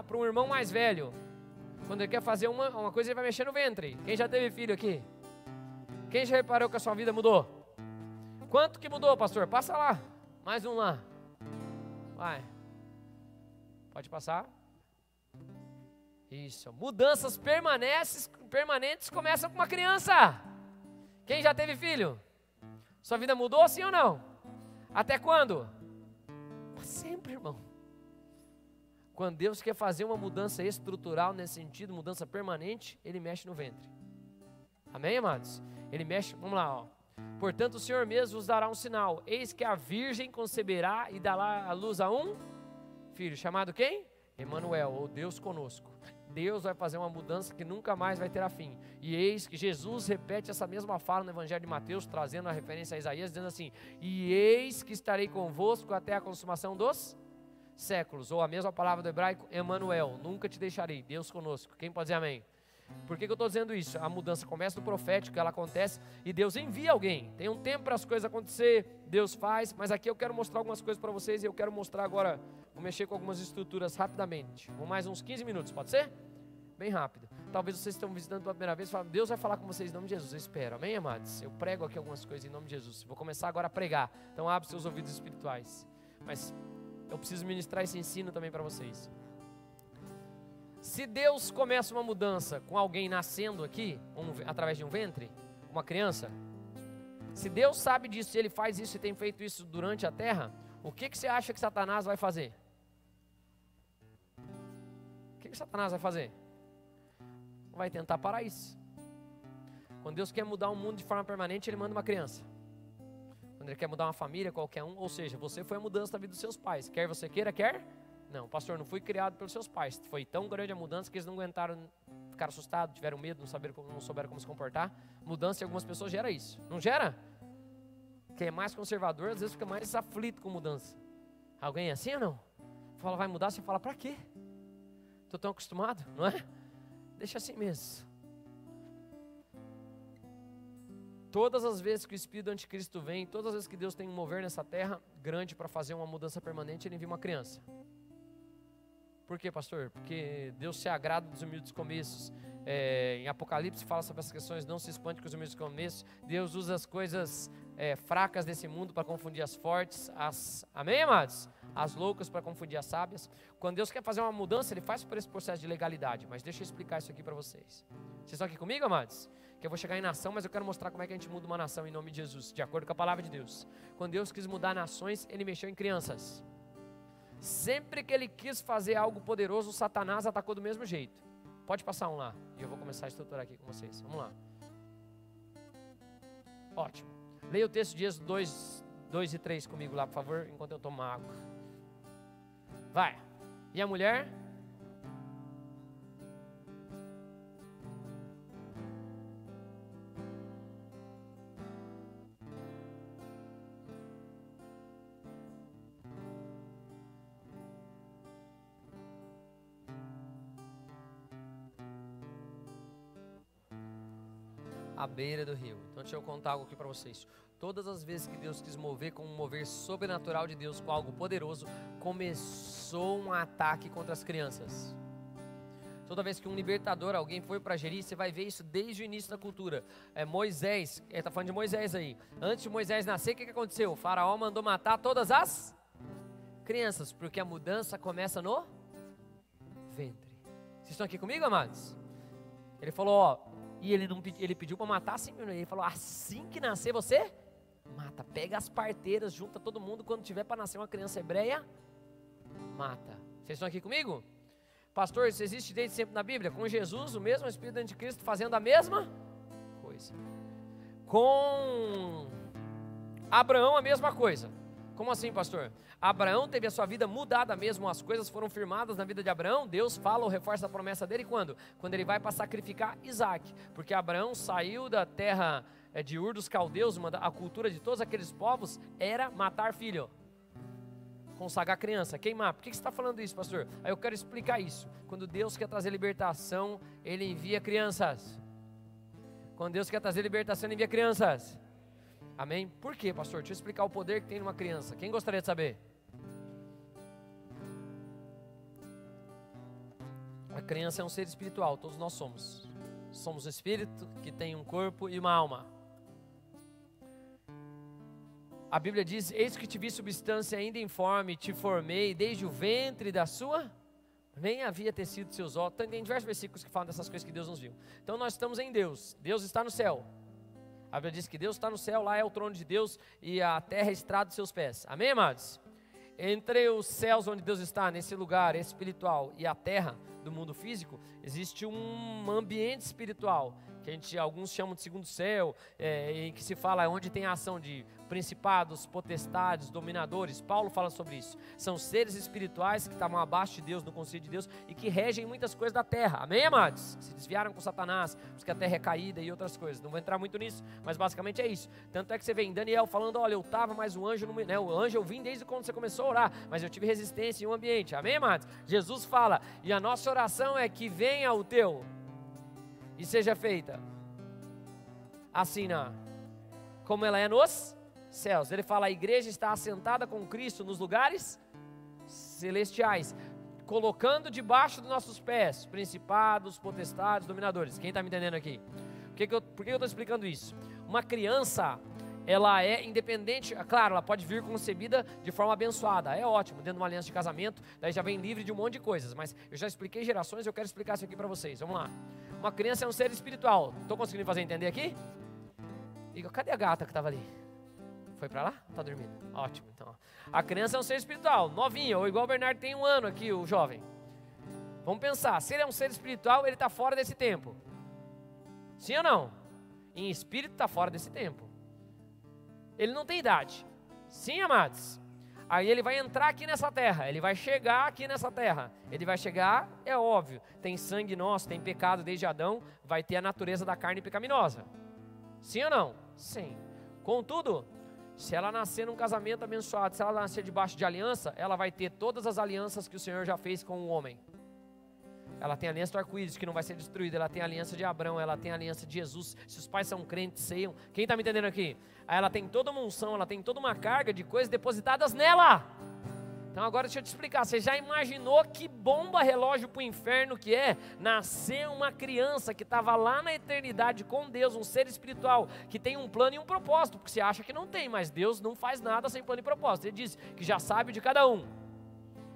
para um irmão mais velho. Quando Ele quer fazer uma coisa, Ele vai mexer no ventre. Quem já teve filho aqui? Quem já reparou que a sua vida mudou? Quanto que mudou, pastor? Passa lá. Mais um lá. Vai. Pode passar. Isso. Mudanças permanentes começam com uma criança. Quem já teve filho? Sua vida mudou, sim ou não? Até quando? Para sempre, irmão. Quando Deus quer fazer uma mudança estrutural nesse sentido, mudança permanente, Ele mexe no ventre. Amém, amados? Ele mexe, vamos lá, ó. Portanto, o Senhor mesmo vos dará um sinal. Eis que a virgem conceberá e dará à luz a um filho. Chamado quem? Emanuel, ou Deus conosco. Deus vai fazer uma mudança que nunca mais vai ter a fim. E eis que Jesus repete essa mesma fala no Evangelho de Mateus, trazendo a referência a Isaías, dizendo assim, e eis que estarei convosco até a consumação dos séculos. Ou a mesma palavra do hebraico, Emanuel, nunca te deixarei, Deus conosco. Quem pode dizer amém? Por que eu estou dizendo isso? A mudança começa no profético, ela acontece e Deus envia alguém. Tem um tempo para as coisas acontecer, Deus faz, mas aqui eu quero mostrar algumas coisas para vocês e eu quero mostrar agora, vou mexer com algumas estruturas rapidamente. Com mais uns 15 minutos, pode ser? Bem rápido. talvez vocês estão visitando pela primeira vez, Deus vai falar com vocês em nome de Jesus, eu espero, amém, amados? Eu prego aqui algumas coisas em nome de Jesus, vou começar agora a pregar, então abre seus ouvidos espirituais, mas eu preciso ministrar esse ensino também para vocês. Se Deus começa uma mudança com alguém nascendo aqui, através de um ventre, uma criança, se Deus sabe disso, Ele faz isso e tem feito isso durante a terra, o que você acha que Satanás vai fazer? O que Satanás vai fazer? Vai tentar parar isso. Quando Deus quer mudar o mundo de forma permanente, Ele manda uma criança. Quando Ele quer mudar uma família, qualquer um, ou seja, você foi a mudança da vida dos seus pais, quer você queira, quer? Não, pastor, não fui criado pelos seus pais, foi tão grande a mudança que eles não aguentaram, ficaram assustados, tiveram medo, não souberam como se comportar. Mudança em algumas pessoas gera isso, não gera? Quem é mais conservador, às vezes fica mais aflito com mudança. Alguém é assim ou não? Fala, vai mudar, você fala, pra quê? Estou tão acostumado, não é? Deixa assim mesmo. Todas as vezes que o Espírito do Anticristo vem, todas as vezes que Deus tem um mover nessa terra grande para fazer uma mudança permanente, Ele envia uma criança. Por quê, pastor? Porque Deus se agrada dos humildes começos. Em Apocalipse fala sobre essas questões, não se espante com os humildes começos. Deus usa as coisas fracas desse mundo para confundir as fortes, amém, amados? As loucas para confundir as sábias. Quando Deus quer fazer uma mudança, Ele faz por esse processo de legalidade. Mas deixa eu explicar isso aqui para vocês. Vocês estão aqui comigo, amados? Que eu vou chegar em nação, mas eu quero mostrar como é que a gente muda uma nação em nome de Jesus, de acordo com a palavra de Deus. Quando Deus quis mudar nações, Ele mexeu em crianças. Sempre que Ele quis fazer algo poderoso, Satanás atacou do mesmo jeito. Pode passar um lá, e eu vou começar a estruturar aqui com vocês. Vamos lá. Ótimo. Leia o texto de Êxodo 2 e 3 comigo lá, por favor, enquanto eu tomo água. Vai. E a mulher? À beira do rio. Então deixa eu contar algo aqui para vocês. Todas as vezes que Deus quis mover com um mover sobrenatural de Deus, com algo poderoso, começou um ataque contra as crianças. Toda vez que um libertador, alguém foi para Jeri, você vai ver isso desde o início da cultura. Moisés, ele está falando de Moisés aí. Antes de Moisés nascer, o que aconteceu? O faraó mandou matar todas as crianças, porque a mudança começa no ventre. Vocês estão aqui comigo, amados? Ele falou, e ele pediu para matar assim, ele falou, assim que nascer você, mata, pega as parteiras, junta todo mundo, quando tiver para nascer uma criança hebreia, mata. Vocês estão aqui comigo? Pastor, isso existe desde sempre na Bíblia, com Jesus, o mesmo Espírito do Anticristo fazendo a mesma coisa. Com Abraão a mesma coisa. Como assim, pastor? Abraão teve a sua vida mudada mesmo, as coisas foram firmadas na vida de Abraão, Deus fala ou reforça a promessa dele quando? Quando ele vai para sacrificar Isaac, porque Abraão saiu da terra de Ur dos Caldeus, a cultura de todos aqueles povos era matar filho, consagrar criança, queimar. Por que você está falando isso, pastor? Aí eu quero explicar isso. Quando Deus quer trazer libertação, Ele envia crianças. Quando Deus quer trazer libertação, Ele envia crianças. Amém? Por quê, pastor? Deixa eu explicar o poder que tem numa criança. Quem gostaria de saber? A criança é um ser espiritual, todos nós somos. Somos um espírito que tem um corpo e uma alma. A Bíblia diz, eis que te vi substância ainda informe, te formei desde o ventre da sua, nem havia tecido seus olhos. Tem diversos versículos que falam dessas coisas que Deus nos viu. Então nós estamos em Deus, Deus está no céu. A Bíblia diz que Deus está no céu, lá é o trono de Deus e a terra é estrada dos seus pés. Amém, amados? Entre os céus onde Deus está, nesse lugar espiritual, e a terra do mundo físico, existe um ambiente espiritual, que alguns chamam de segundo céu, em que se fala onde tem a ação de principados, potestades, dominadores. Paulo fala sobre isso. São seres espirituais que estavam abaixo de Deus, no conselho de Deus, e que regem muitas coisas da terra. Amém, amados? Se desviaram com Satanás, porque a terra é caída e outras coisas. Não vou entrar muito nisso, mas basicamente é isso. Tanto é que você vê em Daniel falando, olha, eu estava, mas o anjo, o anjo eu vim desde quando você começou a orar, mas eu tive resistência em um ambiente. Amém, amados? Jesus fala, e a nossa oração é que venha o teu e seja feita assim como ela é nos céus. Ele fala, a igreja está assentada com Cristo nos lugares celestiais. colocando debaixo dos nossos pés principados, potestades, dominadores. Quem está me entendendo aqui? Por que eu estou explicando isso? Uma criança, ela é independente, claro, ela pode vir concebida de forma abençoada, é ótimo, dentro de uma aliança de casamento, daí já vem livre de um monte de coisas, mas eu já expliquei gerações, eu quero explicar isso aqui para vocês, vamos lá. Uma criança é um ser espiritual, estou conseguindo fazer entender aqui? E cadê a gata que estava ali? Foi para lá? Está dormindo, ótimo, então. A criança é um ser espiritual, novinha, ou igual o Bernardo tem 1 ano aqui, o jovem. Vamos pensar, se ele é um ser espiritual, ele está fora desse tempo. Sim ou não? Em espírito está fora desse tempo. Ele não tem idade. Sim, amados? Aí ele vai entrar aqui nessa terra, ele vai chegar aqui nessa terra. Ele vai chegar, é óbvio, tem sangue nosso, tem pecado desde Adão, vai ter a natureza da carne pecaminosa. Sim ou não? Sim. Contudo, se ela nascer num casamento abençoado, se ela nascer debaixo de aliança, ela vai ter todas as alianças que o Senhor já fez com o homem. Ela tem a aliança do arco-íris que não vai ser destruída, ela tem a aliança de Abraão, ela tem a aliança de Jesus, se os pais são crentes, ceiam. Quem está me entendendo aqui? Aí ela tem toda uma unção, ela tem toda uma carga de coisas depositadas nela. Então agora deixa eu te explicar, você já imaginou que bomba relógio para o inferno que é nascer uma criança que estava lá na eternidade com Deus, um ser espiritual, que tem um plano e um propósito, porque você acha que não tem, mas Deus não faz nada sem plano e propósito, Ele diz que já sabe de cada um.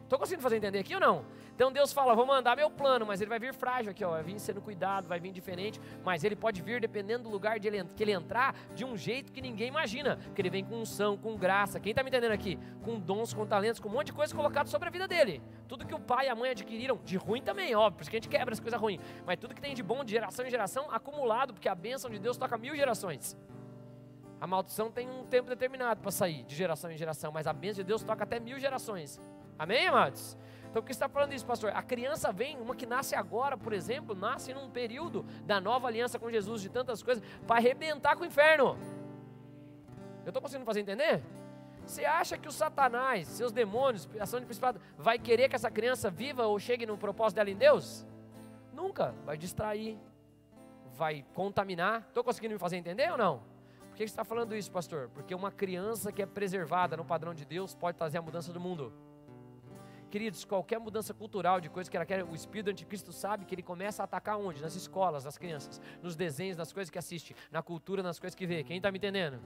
Estou conseguindo fazer entender aqui ou não? Então Deus fala, vou mandar meu plano, mas ele vai vir frágil aqui, ó, vai vir sendo cuidado, vai vir diferente, mas ele pode vir dependendo do lugar que ele entrar, de um jeito que ninguém imagina, porque ele vem com unção, com graça, quem está me entendendo aqui? Com dons, com talentos, com um monte de coisa colocado sobre a vida dele, tudo que o pai e a mãe adquiriram, de ruim também, óbvio, por isso que a gente quebra as coisas ruins, mas tudo que tem de bom de geração em geração, acumulado, porque a bênção de Deus toca 1000 gerações. A maldição tem um tempo determinado para sair, de geração em geração, mas a bênção de Deus toca até 1000 gerações. Amém, amados? Então por que você está falando isso, pastor? A criança vem, uma que nasce agora, por exemplo, nasce num período da nova aliança com Jesus, de tantas coisas, para arrebentar com o inferno. Eu estou conseguindo fazer entender? Você acha que o Satanás, seus demônios, ação de principado, vai querer que essa criança viva ou chegue no propósito dela em Deus? Nunca. Vai distrair, vai contaminar. Estou conseguindo me fazer entender ou não? Por que você está falando isso, pastor? Porque uma criança que é preservada no padrão de Deus pode trazer a mudança do mundo. Queridos, qualquer mudança cultural de coisa que ela quer, o espírito do anticristo sabe que ele começa a atacar onde? Nas escolas, nas crianças, nos desenhos, nas coisas que assiste, na cultura, nas coisas que vê. Quem está me entendendo?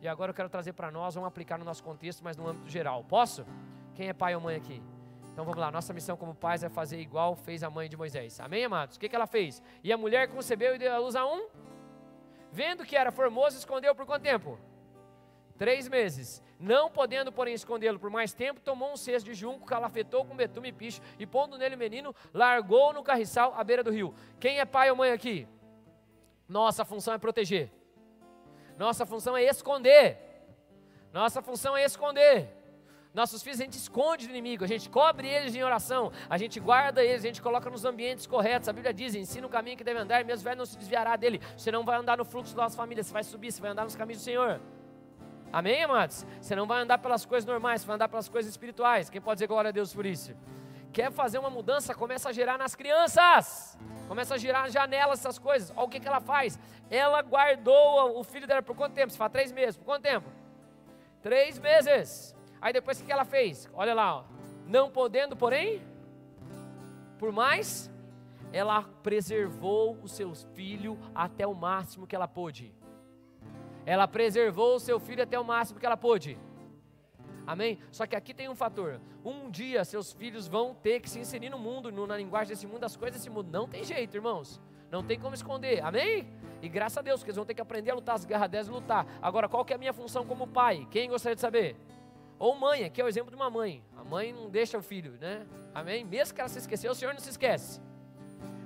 E agora eu quero trazer para nós, vamos aplicar no nosso contexto, mas no âmbito geral. Posso? Quem é pai ou mãe aqui? Então vamos lá, nossa missão como pais é fazer igual fez a mãe de Moisés. Amém, amados? O que ela fez? E a mulher concebeu e deu à luz a um? Vendo que era formoso, escondeu por quanto tempo? 3 meses. Não podendo, porém, escondê-lo por mais tempo, tomou um cesto de junco, calafetou com betume e piche, e pondo nele o menino, largou no carriçal à beira do rio. Quem é pai ou mãe aqui? Nossa função é proteger. Nossa função é esconder. Nossa função é esconder. Nossos filhos a gente esconde do inimigo, a gente cobre eles em oração, a gente guarda eles, a gente coloca nos ambientes corretos. A Bíblia diz, ensina o caminho que deve andar, e mesmo velho não se desviará dele. Você não vai andar no fluxo da nossa família, você vai subir, você vai andar nos caminhos do Senhor. Amém, amados? Você não vai andar pelas coisas normais, você vai andar pelas coisas espirituais. Quem pode dizer glória a Deus por isso? Quer fazer uma mudança? Começa a gerar nas crianças. Começa a girar nas janelas essas coisas. Olha o que ela faz. Ela guardou o filho dela por quanto tempo? Você fala 3 meses. Por quanto tempo? 3 meses. Aí depois o que ela fez? Olha lá, ó. Não podendo, porém, por mais, ela preservou o seu filho até o máximo que ela pôde. Ela preservou o seu filho até o máximo que ela pôde. Amém? Só que aqui tem um fator. Um dia seus filhos vão ter que se inserir no mundo, na linguagem desse mundo, das coisas desse mundo. Não tem jeito, irmãos. Não tem como esconder. Amém? E graças a Deus, porque eles vão ter que aprender a lutar as guerras delas e lutar. Agora, qual que é a minha função como pai? Quem gostaria de saber? Ou mãe, aqui é o exemplo de uma mãe. A mãe não deixa o filho, né? Amém? Mesmo que ela se esqueceu, o Senhor não se esquece.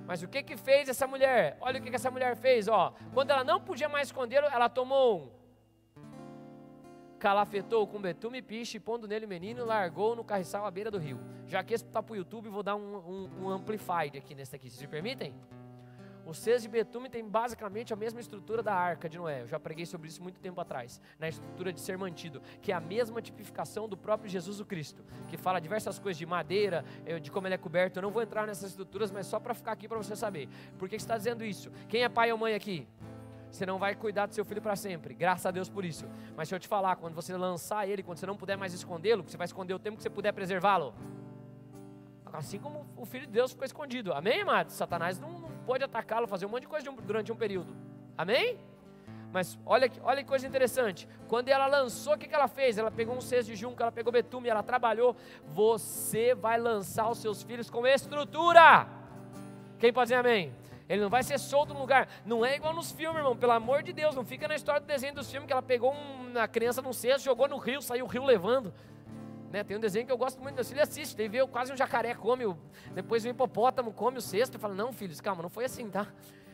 Mas o que fez essa mulher? Olha o que essa mulher fez, ó. Quando ela não podia mais escondê-lo, ela tomou calafetou com betume e piche, pondo nele o menino, e largou no carriçal à beira do rio. Já que esse está para o YouTube, vou dar um amplified aqui nesse aqui, vocês me permitem? O cesto de betume tem basicamente a mesma estrutura da arca de Noé. Eu já preguei sobre isso muito tempo atrás, na estrutura de ser mantido, que é a mesma tipificação do próprio Jesus o Cristo, que fala diversas coisas de madeira, de como ele é coberto. Eu não vou entrar nessas estruturas, mas só para ficar aqui para você saber. Por que você está dizendo isso? Quem é pai ou mãe aqui? Você não vai cuidar do seu filho para sempre, graças a Deus por isso. Mas deixa eu te falar, quando você lançar ele, quando você não puder mais escondê-lo, você vai esconder o tempo que você puder preservá-lo. Assim como o Filho de Deus ficou escondido. Amém, amados? Satanás não pode atacá-lo, fazer um monte de coisa durante um período. Amém? Mas olha que coisa interessante. Quando ela lançou, o que ela fez? Ela pegou um cesto de junco, ela pegou betume, ela trabalhou. Você vai lançar os seus filhos com estrutura. Quem pode dizer amém? Ele não vai ser solto no lugar. Não é igual nos filmes, irmão. Pelo amor de Deus, não fica na história do desenho dos filmes que ela pegou uma criança num cesto, jogou no rio, saiu o rio levando. Né? Tem um desenho que eu gosto muito, meu filho assiste. Daí vê quase um jacaré come, depois um hipopótamo come o cesto. E fala, não, filhos, calma, não foi assim, tá?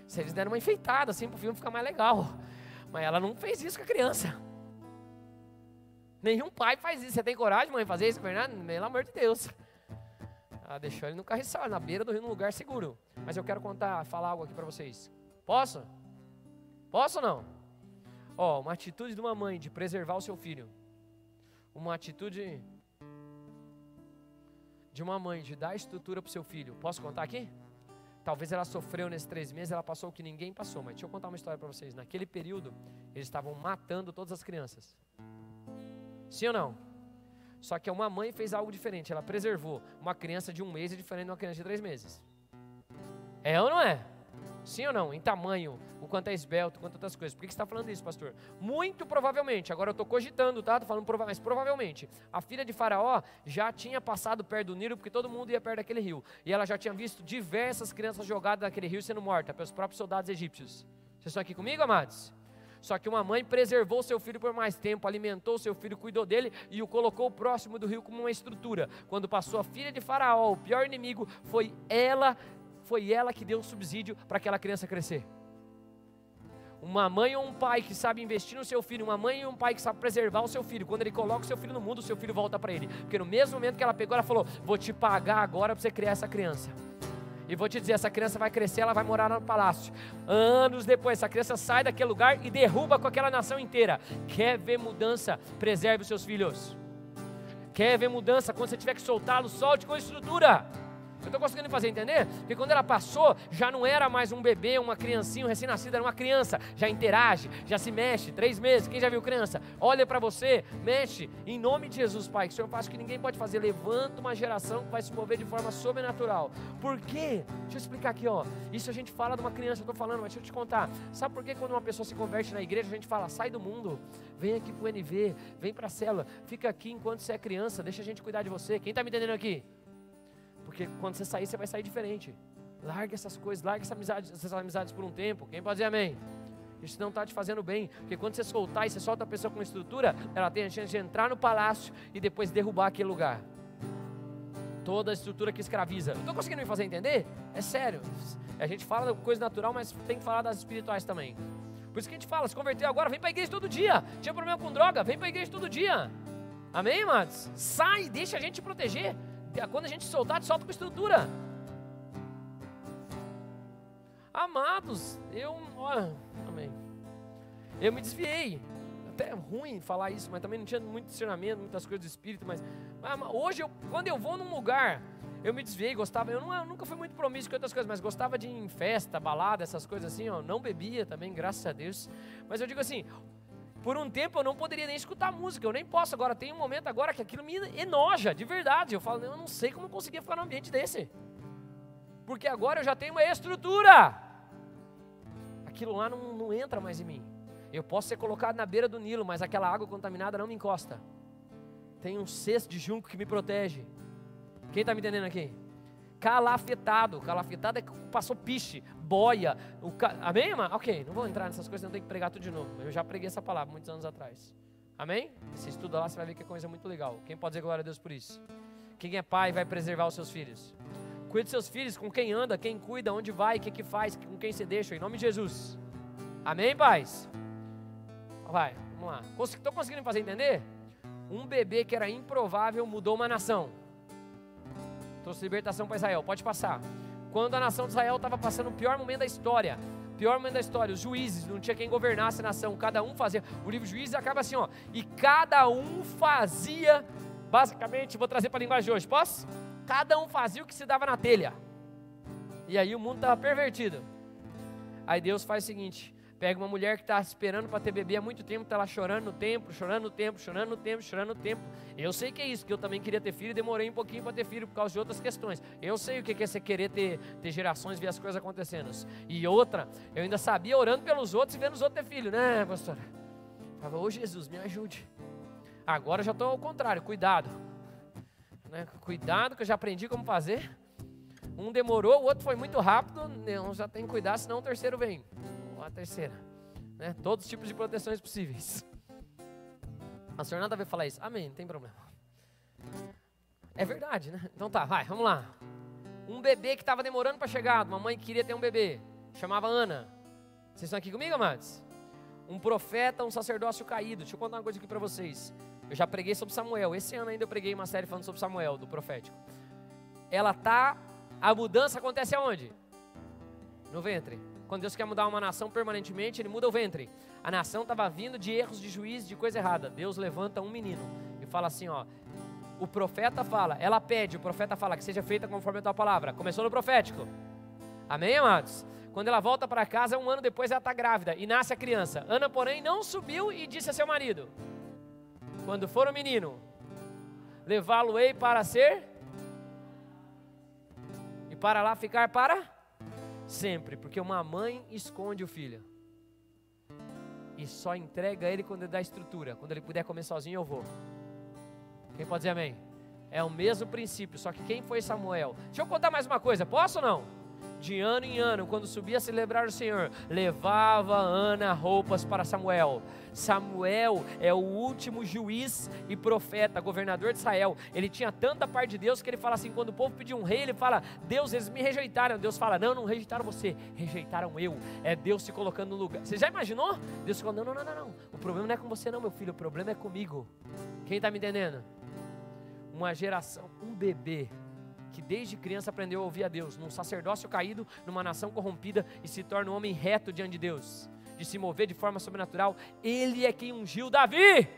Se eles deram uma enfeitada assim pro filme ficar mais legal. Mas ela não fez isso com a criança. Nenhum pai faz isso. Você tem coragem, mãe, de fazer isso com o Bernardo? Pelo amor de Deus. Ela deixou ele no carriçal, na beira do rio, num lugar seguro. Mas eu quero falar algo aqui para vocês. Posso? Posso ou não? Uma atitude de uma mãe de preservar o seu filho. Uma atitude de uma mãe de dar estrutura para o seu filho. Posso contar aqui? Talvez ela sofreu nesses 3 meses, ela passou o que ninguém passou. Mas deixa eu contar uma história para vocês. Naquele período, eles estavam matando todas as crianças. Sim ou não? Só que uma mãe fez algo diferente. Ela preservou uma criança de 1 mês diferente de uma criança de 3 meses. É ou não é? Sim ou não? Em tamanho, o quanto é esbelto, quanto outras coisas. Por que você está falando isso, pastor? Muito provavelmente, agora eu estou cogitando, tá? Estou falando mas provavelmente, a filha de Faraó já tinha passado perto do Nilo, porque todo mundo ia perto daquele rio. E ela já tinha visto diversas crianças jogadas naquele rio sendo mortas pelos próprios soldados egípcios. Vocês estão aqui comigo, amados? Só que uma mãe preservou seu filho por mais tempo, alimentou seu filho, cuidou dele e o colocou próximo do rio como uma estrutura. Quando passou a filha de Faraó, o pior inimigo, foi ela que deu o subsídio para aquela criança crescer. Uma mãe ou um pai que sabe investir no seu filho, uma mãe ou um pai que sabe preservar o seu filho, quando ele coloca o seu filho no mundo, o seu filho volta para ele. Porque no mesmo momento que ela pegou, ela falou, vou te pagar agora para você criar essa criança. E vou te dizer, essa criança vai crescer, ela vai morar no palácio. Anos depois, essa criança sai daquele lugar e derruba com aquela nação inteira. Quer ver mudança? Preserve os seus filhos. Quer ver mudança? Quando você tiver que soltá-lo, solte com estrutura. Eu estou conseguindo fazer entender? Porque quando ela passou, já não era mais um bebê, uma criancinha, um recém-nascido, era uma criança. Já interage, já se mexe, 3 meses. Quem já viu criança? Olha para você, mexe. Em nome de Jesus, Pai, que o Senhor faça o que ninguém pode fazer. Levanta uma geração que vai se mover de forma sobrenatural. Por quê? Deixa eu explicar aqui, Isso a gente fala de uma criança, eu estou falando, mas deixa eu te contar. Sabe por que quando uma pessoa se converte na igreja, a gente fala, sai do mundo, vem aqui para o NV, vem para a célula, fica aqui enquanto você é criança, deixa a gente cuidar de você. Quem está me entendendo aqui? Porque quando você sair, você vai sair diferente. Larga essas coisas, larga essas amizades por um tempo. Quem pode dizer amém? Isso não está te fazendo bem. Porque quando você soltar e você solta a pessoa com estrutura, ela tem a chance de entrar no palácio e depois derrubar aquele lugar. Toda a estrutura que escraviza. Estou conseguindo me fazer entender? É sério. A gente fala da coisa natural, mas tem que falar das espirituais também. Por isso que a gente fala, se converteu agora, vem para a igreja todo dia. Tinha problema com droga, vem para a igreja todo dia. Amém, amados? Sai, deixa a gente te proteger. Quando a gente soltar, te solta com estrutura. Amados, amém. Eu me desviei. Até é ruim falar isso, mas também não tinha muito discernimento, muitas coisas do espírito. Mas hoje, quando eu vou num lugar, eu me desviei, gostava. Eu nunca fui muito promíscuo com outras coisas, mas gostava de ir em festa, balada, essas coisas assim. Não bebia também, graças a Deus. Mas eu digo assim, por um tempo eu não poderia nem escutar música, eu nem posso agora, tem um momento agora que aquilo me enoja, de verdade. Eu falo, eu não sei como eu conseguia ficar num ambiente desse. Porque agora eu já tenho uma estrutura. Aquilo lá não entra mais em mim. Eu posso ser colocado na beira do Nilo, mas aquela água contaminada não me encosta. Tem um cesto de junco que me protege. Quem está me entendendo aqui? Calafetado é que passou piche, boia, amém, irmã? Ok, não vou entrar nessas coisas, não tenho que pregar tudo de novo. Eu já preguei essa palavra muitos anos atrás. Amém? Você estuda lá, você vai ver que é coisa muito legal. Quem pode dizer glória a Deus por isso? Quem é pai vai preservar os seus filhos. Cuide dos seus filhos, com quem anda, quem cuida, onde vai, o que faz, com quem se deixa, em nome de Jesus. Amém, pais? Vai, vamos lá. Estou conseguindo fazer entender? Um bebê que era improvável mudou uma nação. Trouxe libertação para Israel, pode passar. Quando a nação de Israel estava passando o pior momento da história, os juízes, não tinha quem governasse a nação, cada um fazia. O livro Juízes acaba assim, e cada um fazia, basicamente, vou trazer para a linguagem de hoje, posso? Cada um fazia o que se dava na telha. E aí o mundo estava pervertido. Aí Deus faz o seguinte, Pega uma mulher que está esperando para ter bebê há muito tempo, está lá chorando no templo, chorando no templo, chorando no templo, chorando no templo. Eu sei que é isso, que eu também queria ter filho e demorei um pouquinho para ter filho por causa de outras questões. Eu sei o que é você querer ter gerações e ver as coisas acontecendo. E outra, eu ainda sabia orando pelos outros e vendo os outros ter filho, né, pastora? Eu falava, ô Jesus, me ajude. Agora eu já estou ao contrário, cuidado. Né? Cuidado que eu já aprendi como fazer. Um demorou, o outro foi muito rápido, não, já tem que cuidar, senão o terceiro vem. Ou a terceira, né? Todos os tipos de proteções possíveis. A senhora nada a ver falar isso, amém, não tem problema. É verdade, né? Então tá, vai, vamos lá. Um bebê que estava demorando para chegar, uma mãe que queria ter um bebê, chamava Ana. Vocês estão aqui comigo, amados? Um profeta, um sacerdócio caído. Deixa eu contar uma coisa aqui para vocês. Eu já preguei sobre Samuel, esse ano ainda eu preguei uma série falando sobre Samuel, do profético. A mudança acontece aonde? No ventre. Quando Deus quer mudar uma nação permanentemente, Ele muda o ventre. A nação estava vindo de erros de juízo, de coisa errada. Deus levanta um menino e fala assim, ó. O profeta fala, ela pede, o profeta fala que seja feita conforme a tua palavra. Começou no profético. Amém, amados? Quando ela volta para casa, um ano depois ela está grávida e nasce a criança. Ana, porém, não subiu e disse a seu marido, quando for o menino, levá-lo-ei para ser, e para lá ficar para sempre, porque uma mãe esconde o filho, e só entrega ele quando ele dá estrutura. Quando ele puder comer sozinho, eu vou. Quem pode dizer amém? É o mesmo princípio, só que quem foi Samuel? Deixa eu contar mais uma coisa, posso ou não? De ano em ano, quando subia a celebrar o Senhor, levava Ana roupas para Samuel. Samuel é o último juiz e profeta, governador de Israel. Ele tinha tanta parte de Deus que ele fala assim, quando o povo pediu um rei, ele fala, Deus, eles me rejeitaram. Deus fala, não rejeitaram você, rejeitaram eu. É Deus se colocando no lugar. Você já imaginou? Deus falou, não. O problema não é com você não, meu filho, o problema é comigo. Quem está me entendendo? Uma geração, um bebê que desde criança aprendeu a ouvir a Deus, num sacerdócio caído, numa nação corrompida, e se torna um homem reto diante de Deus, de se mover de forma sobrenatural. Ele é quem ungiu Davi.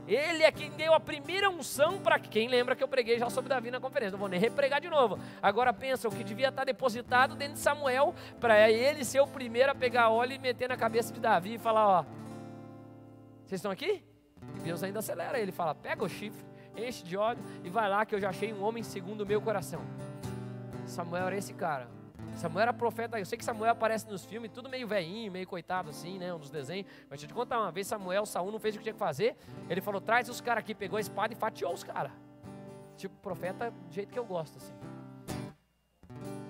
Ele é quem deu a primeira unção para quem lembra que eu preguei já sobre Davi na conferência, não vou nem repregar de novo. Agora pensa, o que devia estar depositado dentro de Samuel, para ele ser o primeiro a pegar óleo e meter na cabeça de Davi e falar, ó, vocês estão aqui? E Deus ainda acelera, ele fala, pega o chifre, enche de óleo e vai lá que eu já achei um homem segundo o meu coração. Samuel era esse cara. Samuel era profeta. Eu sei que Samuel aparece nos filmes, tudo meio velhinho, meio coitado assim, né, nos desenhos. Mas deixa eu te contar, uma vez Saul não fez o que tinha que fazer. Ele falou, traz os caras aqui, pegou a espada e fatiou os caras. Tipo, profeta do jeito que eu gosto assim.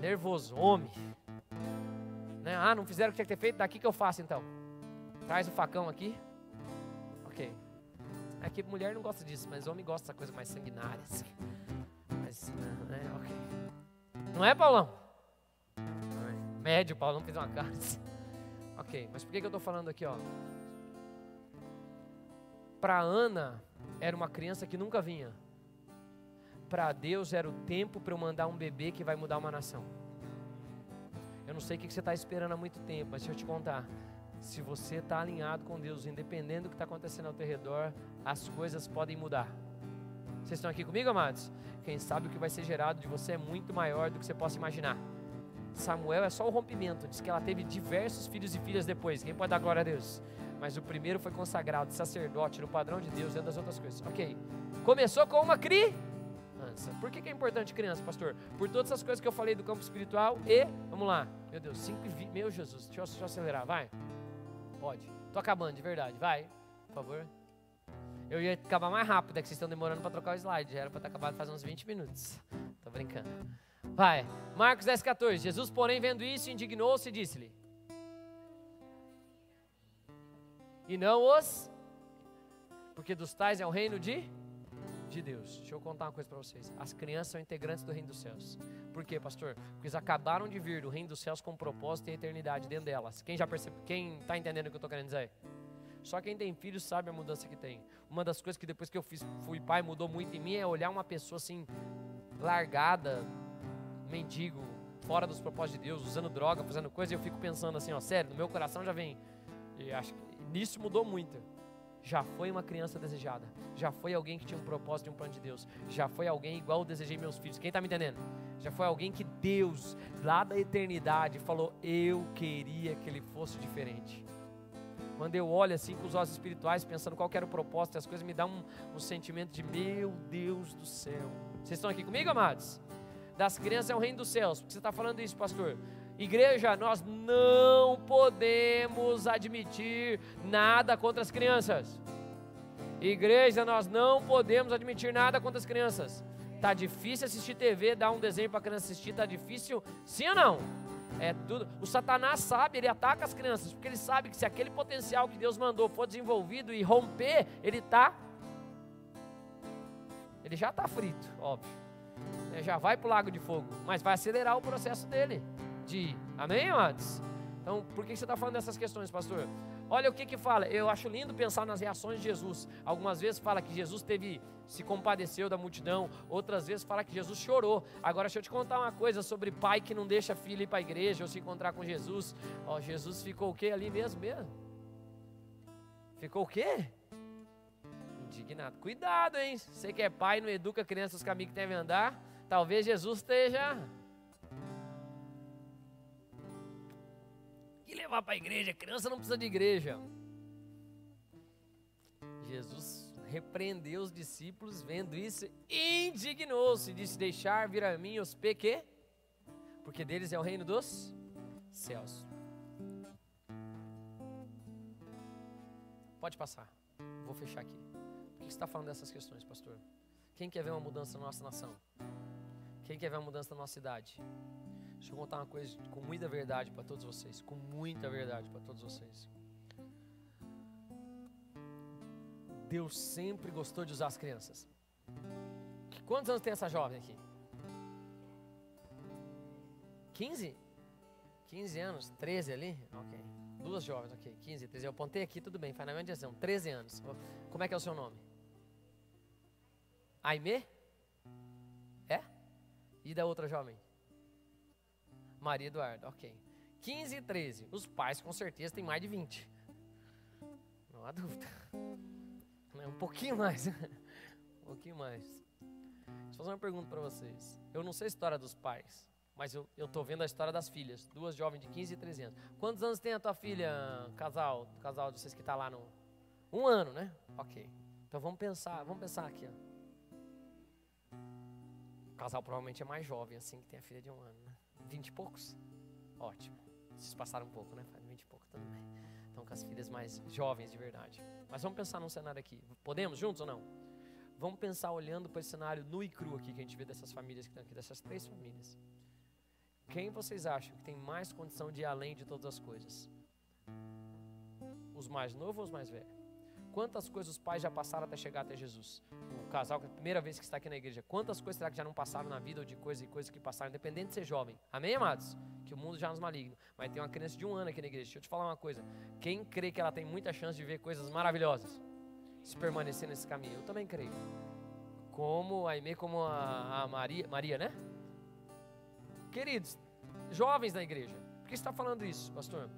Nervoso, homem, né? Ah, não fizeram o que tinha que ter feito, daqui que eu faço então. Traz o facão aqui. Ok. É que mulher não gosta disso, mas homem gosta dessa coisa mais sanguinária assim. Mas, né, ok. Não é, Paulão? Médio, Paulão fez uma cara assim. Ok, mas por que eu estou falando aqui, ó? Para Ana, era uma criança que nunca vinha. Para Deus era o tempo para eu mandar um bebê que vai mudar uma nação. Eu não sei o que você está esperando há muito tempo, mas deixa eu te contar. Se você está alinhado com Deus, independente do que está acontecendo ao teu redor, as coisas podem mudar. Vocês estão aqui comigo, amados? Quem sabe o que vai ser gerado de você é muito maior do que você possa imaginar. Samuel é só o rompimento. Diz que ela teve diversos filhos e filhas depois. Quem pode dar glória a Deus? Mas o primeiro foi consagrado, sacerdote, no padrão de Deus, dentro das outras coisas. Ok. Começou com uma criança. Por que é importante criança, pastor? Por todas essas coisas que eu falei do campo espiritual e... Vamos lá. Meu Deus, meu Jesus, deixa eu acelerar, vai. Pode. Tô acabando, de verdade. Vai, por favor. Eu ia acabar mais rápido, é que vocês estão demorando para trocar o slide. Já era para ter acabado faz uns 20 minutos. Tô brincando. Vai. Marcos 10:14. Jesus, porém, vendo isso, indignou-se e disse-lhe: e não os... Porque dos tais é o reino de Deus. Deixa eu contar uma coisa para vocês. As crianças são integrantes do reino dos céus. Por quê, pastor? Porque eles acabaram de vir do reino dos céus com um propósito e eternidade dentro delas. Quem já percebe? Quem está entendendo o que eu estou querendo dizer? Só quem tem filhos sabe a mudança que tem. Uma das coisas que depois que eu fui pai mudou muito em mim é olhar uma pessoa assim, largada, mendigo, fora dos propósitos de Deus, usando droga, fazendo coisa, e eu fico pensando assim, ó, sério, no meu coração já vem. E acho que nisso mudou muito. Já foi uma criança desejada. Já foi alguém que tinha um propósito e um plano de Deus. Já foi alguém igual eu desejei meus filhos. Quem está me entendendo? Já foi alguém que Deus, lá da eternidade, falou, eu queria que ele fosse diferente. Quando eu olho assim com os olhos espirituais, pensando qual que era o propósito, as coisas me dão um sentimento de, meu Deus do céu. Vocês estão aqui comigo, amados? Das crianças é o reino dos céus. Por que você está falando isso, pastor? Igreja, nós não podemos admitir nada contra as crianças. Igreja, nós não podemos admitir nada contra as crianças. Tá difícil assistir TV, dar um desenho para a criança assistir, tá difícil, sim ou não? É tudo. O Satanás sabe, ele ataca as crianças, porque ele sabe que se aquele potencial que Deus mandou for desenvolvido e romper, ele já está frito, óbvio. Ele já vai para o lago de fogo, mas vai acelerar o processo dele de ir. Amém, amados? Então, por que você está falando dessas questões, pastor? Olha o que fala. Eu acho lindo pensar nas reações de Jesus. Algumas vezes fala que Jesus se compadeceu da multidão. Outras vezes fala que Jesus chorou. Agora deixa eu te contar uma coisa sobre pai que não deixa filho ir para a igreja ou se encontrar com Jesus. Jesus ficou o quê ali mesmo? Ficou o quê? Indignado. Cuidado, hein? Você que é pai, não educa a criança os caminhos que devem andar. Talvez Jesus esteja... E levar para a igreja, criança não precisa de igreja. Jesus repreendeu os discípulos, vendo isso, indignou-se, disse, deixar vir a mim os pequenos, porque deles é o reino dos céus. Pode passar, vou fechar aqui. Por que você está falando dessas questões, pastor? Quem quer ver uma mudança na nossa nação? Quem quer ver uma mudança na nossa cidade? Deixa eu contar uma coisa com muita verdade para todos vocês. Com muita verdade para todos vocês. Deus sempre gostou de usar as crianças. Quantos anos tem essa jovem aqui? 15? 15 anos? 13 ali? Ok. Duas jovens, ok. 15, 13. Eu apontei aqui, tudo bem. Faz na minha direção. 13 anos. Como é que é o seu nome? Aimee? É? E da outra jovem? Maria Eduarda, ok. 15 e 13. Os pais com certeza têm mais de 20. Não há dúvida. Um pouquinho mais. Um pouquinho mais. Deixa eu fazer uma pergunta para vocês. Eu não sei a história dos pais, mas eu estou vendo a história das filhas. Duas jovens de 15 e 13 anos. Quantos anos tem a tua filha, casal de vocês que está lá no... 1 ano, né? Ok. Então vamos pensar aqui, ó. O casal provavelmente é mais jovem, assim, que tem a filha de 1 ano, né? 20 e poucos? Ótimo. Vocês passaram um pouco, né? Faz 20 e pouco, tudo bem. Então com as filhas mais jovens de verdade. Mas vamos pensar num cenário aqui. Podemos juntos ou não? Vamos pensar olhando para esse cenário nu e cru aqui que a gente vê dessas famílias que estão aqui, dessas 3 famílias. Quem vocês acham que tem mais condição de ir além de todas as coisas? Os mais novos ou os mais velhos? Quantas coisas os pais já passaram até chegar até Jesus? O casal que é a primeira vez que está aqui na igreja, quantas coisas será que já não passaram na vida ou de coisas e coisas que passaram, independente de ser jovem? Amém, amados? Que o mundo já nos maligno. Mas tem uma criança de 1 ano aqui na igreja. Deixa eu te falar uma coisa. Quem crê que ela tem muita chance de ver coisas maravilhosas, se permanecer nesse caminho? Eu também creio. Como a Aimee, como a Maria, né? Queridos, jovens na igreja, por que você está falando isso, pastor?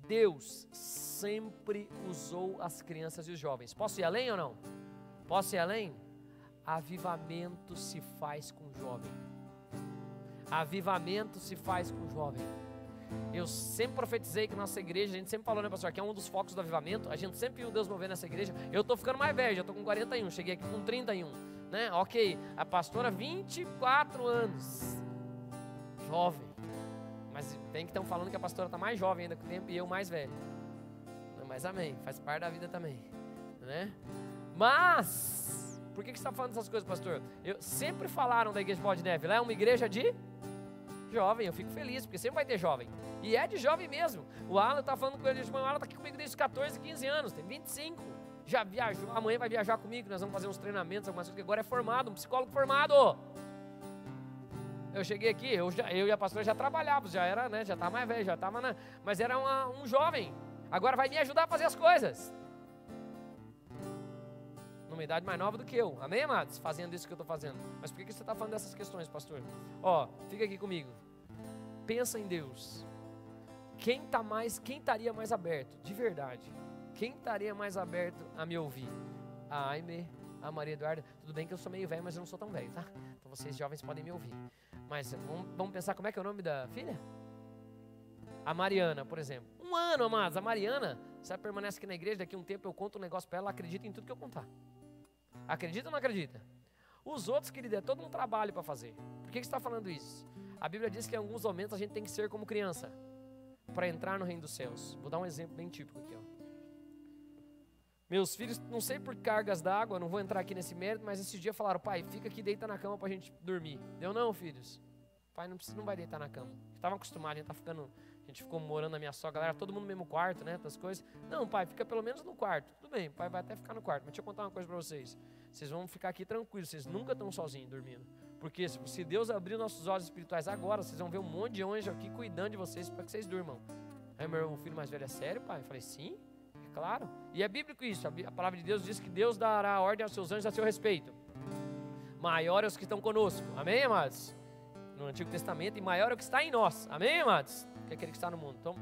Deus sempre usou as crianças e os jovens. Posso ir além ou não? Posso ir além? Avivamento se faz com o jovem. Avivamento se faz com o jovem. Eu sempre profetizei que nossa igreja, a gente sempre falou, né, pastor, que é um dos focos do avivamento. A gente sempre viu Deus mover nessa igreja. Eu estou ficando mais velho, já estou com 41, cheguei aqui com 31, né? Ok, a pastora 24 anos, jovem. Mas tem que estão falando que a pastora está mais jovem ainda com o tempo e eu mais velho. Mas amém, faz parte da vida também, né? Mas, por que você está falando dessas coisas, pastor? Sempre falaram da igreja de Bola de Neve, lá é uma igreja de jovem, eu fico feliz, porque sempre vai ter jovem. E é de jovem mesmo. O Alan está falando com ele, o Alan está aqui comigo desde os 14, 15 anos, tem 25. Já viajou, amanhã vai viajar comigo, nós vamos fazer uns treinamentos, algumas coisas, que agora é formado, um psicólogo formado. Eu cheguei aqui, eu e a pastora já trabalhávamos, já era, né, já estava mais velho, já estava, mas era um jovem. Agora vai me ajudar a fazer as coisas. Numa idade mais nova do que eu. Amém, amados? Fazendo isso que eu estou fazendo. Mas por que você está falando dessas questões, pastor? Fica aqui comigo. Pensa em Deus. Quem estaria mais aberto, de verdade? Quem estaria mais aberto a me ouvir? A Aimee, a Maria Eduarda. Tudo bem que eu sou meio velho, mas eu não sou tão velho, tá? Então vocês jovens podem me ouvir. Mas vamos pensar como é que é o nome da filha? A Mariana, por exemplo. 1 ano, amados. A Mariana, se ela permanece aqui na igreja, daqui a um tempo eu conto um negócio para ela, ela acredita em tudo que eu contar. Acredita ou não acredita? Os outros, querido, é todo um trabalho para fazer. Por que você está falando isso? A Bíblia diz que em alguns momentos a gente tem que ser como criança para entrar no reino dos céus. Vou dar um exemplo bem típico aqui, ó. Meus filhos, não sei por cargas d'água, não vou entrar aqui nesse mérito, mas esses dias falaram: pai, fica aqui, deita na cama para a gente dormir. Deu não, filhos? Pai, não vai deitar na cama. Estavam acostumados, a gente ficou morando na minha sogra, galera, todo mundo no mesmo quarto, né, das coisas. Não, pai, fica pelo menos no quarto. Tudo bem, pai vai até ficar no quarto, mas deixa eu contar uma coisa para vocês. Vocês vão ficar aqui tranquilos, vocês nunca estão sozinhos dormindo. Porque se Deus abrir nossos olhos espirituais agora, vocês vão ver um monte de anjo aqui cuidando de vocês para que vocês durmam. Aí meu filho mais velho: é sério, pai? Eu falei: sim, é claro. E é bíblico isso, a palavra de Deus diz que Deus dará ordem aos seus anjos a seu respeito. Maior é os que estão conosco, amém, amados? No Antigo Testamento, e maior é o que está em nós, amém, amados? Que é aquele que está no mundo. Então,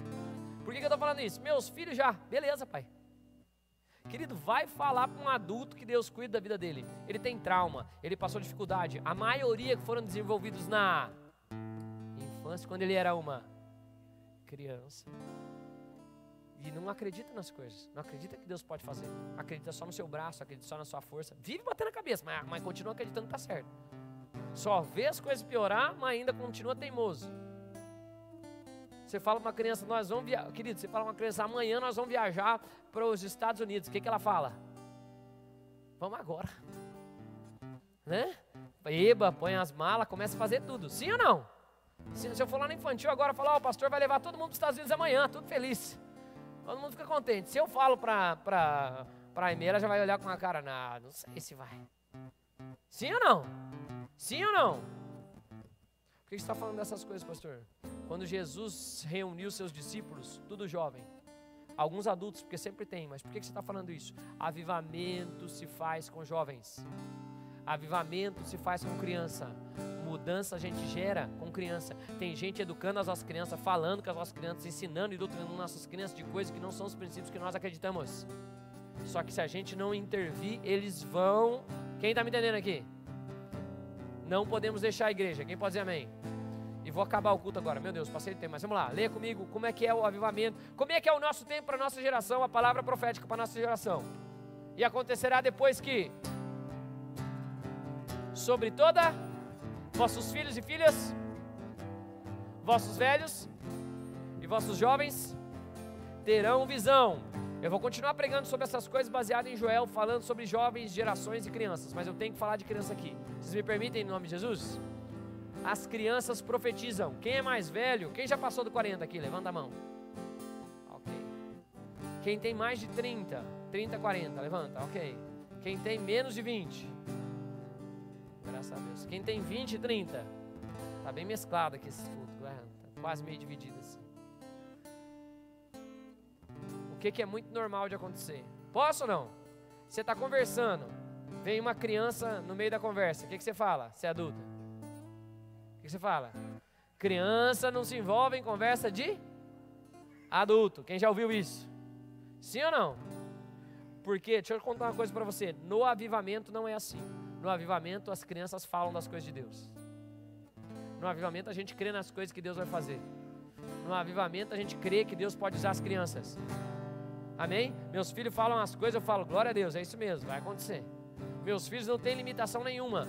por que eu estou falando isso? Meus filhos já, beleza, pai. Querido, vai falar para um adulto que Deus cuida da vida dele. Ele tem trauma, ele passou dificuldade. A maioria que foram desenvolvidos na infância, quando ele era uma criança. E não acredita nas coisas, não acredita que Deus pode fazer. Acredita só no seu braço, acredita só na sua força. Vive batendo a cabeça, mas continua acreditando que está certo. Só vê as coisas piorar, mas ainda continua teimoso. Você fala para uma criança: nós vamos viajar, querido, você fala para uma criança: amanhã nós vamos viajar para os Estados Unidos. O que ela fala? Vamos agora, né? Eba, põe as malas, começa a fazer tudo. Sim ou não? Se eu for lá no infantil agora, falar: o pastor vai levar todo mundo para os Estados Unidos amanhã, tudo feliz. Todo mundo fica contente. Se eu falo para a Aimee, ela já vai olhar com uma cara: não sei se vai. Sim ou não? Sim ou não? Por que você está falando dessas coisas, pastor? Quando Jesus reuniu seus discípulos, tudo jovem, alguns adultos, porque sempre tem, mas por que você está falando isso? Avivamento se faz com jovens, avivamento se faz com criança, mudança a gente gera com criança. Tem gente educando as nossas crianças, falando com as nossas crianças, ensinando e doutrinando nossas crianças de coisas que não são os princípios que nós acreditamos. Só que se a gente não intervir, eles vão... Quem está me entendendo aqui? Não podemos deixar a igreja. Quem pode dizer amém? E vou acabar o culto agora. Meu Deus, passei de tempo, mas vamos lá. Leia comigo como é que é o avivamento. Como é que é o nosso tempo para a nossa geração, a palavra profética para a nossa geração. E acontecerá depois que sobre toda vossos filhos e filhas, vossos velhos e vossos jovens terão visão. Eu vou continuar pregando sobre essas coisas baseado em Joel, falando sobre jovens, gerações e crianças, mas eu tenho que falar de criança aqui. Vocês me permitem em nome de Jesus? As crianças profetizam. Quem é mais velho? Quem já passou do 40 aqui? Levanta a mão. Ok. Quem tem mais de 30, 40, levanta, ok. Quem tem menos de 20? Graças a Deus. Quem tem 20 e 30? Tá bem mesclado aqui esse culto, tá quase meio dividido assim. O que é muito normal de acontecer? Posso ou não? Você está conversando, vem uma criança no meio da conversa, o que você fala? Você é adulta. O que você fala? Criança não se envolve em conversa de adulto. Quem já ouviu isso? Sim ou não? Porque, deixa eu contar uma coisa para você, no avivamento não é assim. No avivamento as crianças falam das coisas de Deus. No avivamento a gente crê nas coisas que Deus vai fazer. No avivamento a gente crê que Deus pode usar as crianças. Amém? Meus filhos falam as coisas, eu falo: glória a Deus, é isso mesmo, vai acontecer. Meus filhos não têm limitação nenhuma,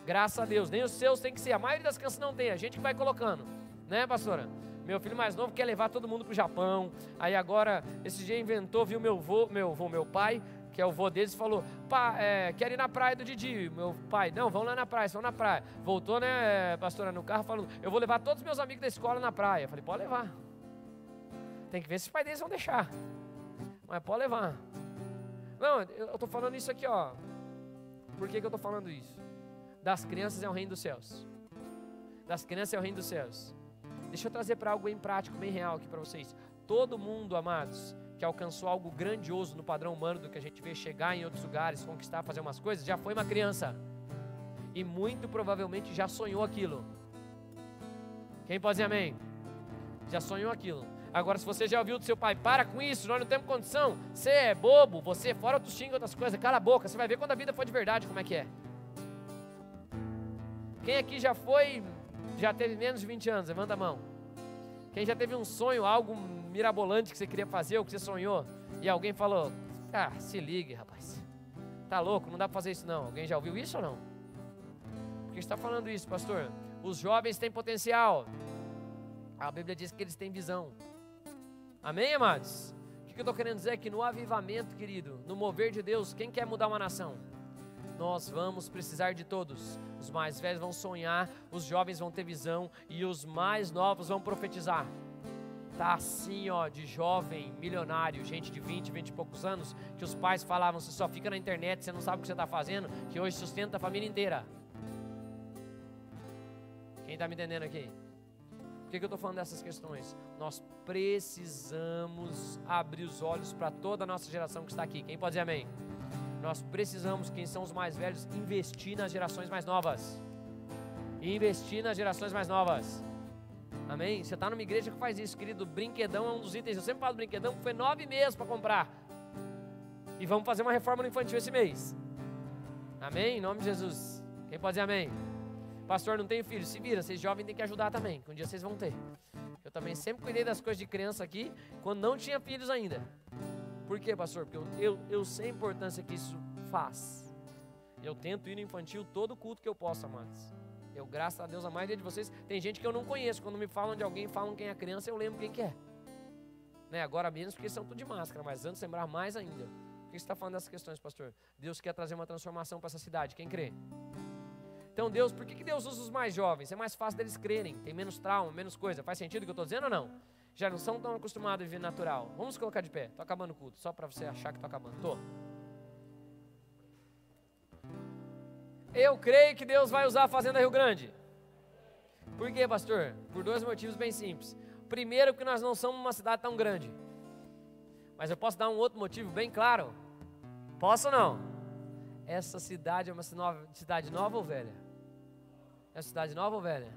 graças a Deus, nem os seus tem que ser. A maioria das crianças não tem, a gente que vai colocando, né, pastora? Meu filho mais novo quer levar todo mundo pro Japão. Aí agora, esse dia inventou, viu meu pai, que é o vô deles, falou: pá, quero ir na praia do Didi. Meu pai: não, vamos lá na praia, vamos na praia. Voltou, né, pastora, no carro, falando: eu vou levar todos os meus amigos da escola na praia. Eu falei: pode levar. Tem que ver se os pais deles vão deixar. Mas pode levar. Não, eu estou falando isso aqui, ó. Por que eu estou falando isso? Das crianças é o reino dos céus. Das crianças é o reino dos céus. Deixa eu trazer para algo bem prático, bem real aqui para vocês. Todo mundo, amados, que alcançou algo grandioso no padrão humano do que a gente vê chegar em outros lugares, conquistar, fazer umas coisas, já foi uma criança. E muito provavelmente já sonhou aquilo. Quem pode dizer amém? Já sonhou aquilo. Agora, se você já ouviu do seu pai: para com isso, nós não temos condição, você é bobo, você fora tu xinga outras coisas, cala a boca, você vai ver quando a vida for de verdade como é que é. Quem aqui já teve menos de 20 anos? Levanta a mão. Quem já teve um sonho, algo mirabolante que você queria fazer, ou que você sonhou, e alguém falou, se ligue, rapaz, tá louco, não dá para fazer isso não. Alguém já ouviu isso ou não? Por que está falando isso, pastor? Os jovens têm potencial. A Bíblia diz que eles têm visão. Amém, amados? O que eu estou querendo dizer é que no avivamento, querido, no mover de Deus, quem quer mudar uma nação? Nós vamos precisar de todos. Os mais velhos vão sonhar, os jovens vão ter visão e os mais novos vão profetizar. Tá assim, de jovem, milionário, gente de 20 e poucos anos, que os pais falavam, você só fica na internet, você não sabe o que você está fazendo, que hoje sustenta a família inteira. Quem está me entendendo aqui? Por que eu estou falando dessas questões? Nós precisamos abrir os olhos para toda a nossa geração que está aqui. Quem pode dizer amém? Nós precisamos, quem são os mais velhos, investir nas gerações mais novas. Investir nas gerações mais novas. Amém? Você está numa igreja que faz isso, querido. Brinquedão é um dos itens. Eu sempre falo do brinquedão, porque foi 9 meses para comprar. E vamos fazer uma reforma no infantil esse mês. Amém? Em nome de Jesus. Quem pode dizer amém? Pastor, não tenho filho. Se vira, vocês jovens têm que ajudar também, que um dia vocês vão ter. Eu também sempre cuidei das coisas de criança aqui, quando não tinha filhos ainda. Por quê, pastor? Porque eu sei a importância que isso faz. Eu tento ir no infantil todo culto que eu posso, amados. Eu, graças a Deus, a maioria de vocês, tem gente que eu não conheço. Quando me falam de alguém, falam quem é criança, eu lembro quem que é. Né? Agora menos, porque são tudo de máscara, mas antes lembrar mais ainda. Por que você está falando dessas questões, pastor? Deus quer trazer uma transformação para essa cidade, quem crê? Então Deus, por que Deus usa os mais jovens? É mais fácil deles crerem, tem menos trauma, menos coisa. Faz sentido o que eu estou dizendo ou não? Já não são tão acostumados a viver natural. Vamos colocar de pé, estou acabando o culto, só para você achar que estou acabando. Estou. Eu creio que Deus vai usar a Fazenda Rio Grande. Por quê, pastor? Por 2 motivos bem simples. Primeiro, porque nós não somos uma cidade tão grande. Mas eu posso dar um outro motivo bem claro? Posso ou não? Essa cidade é uma cidade nova ou velha? É uma cidade nova ou velha?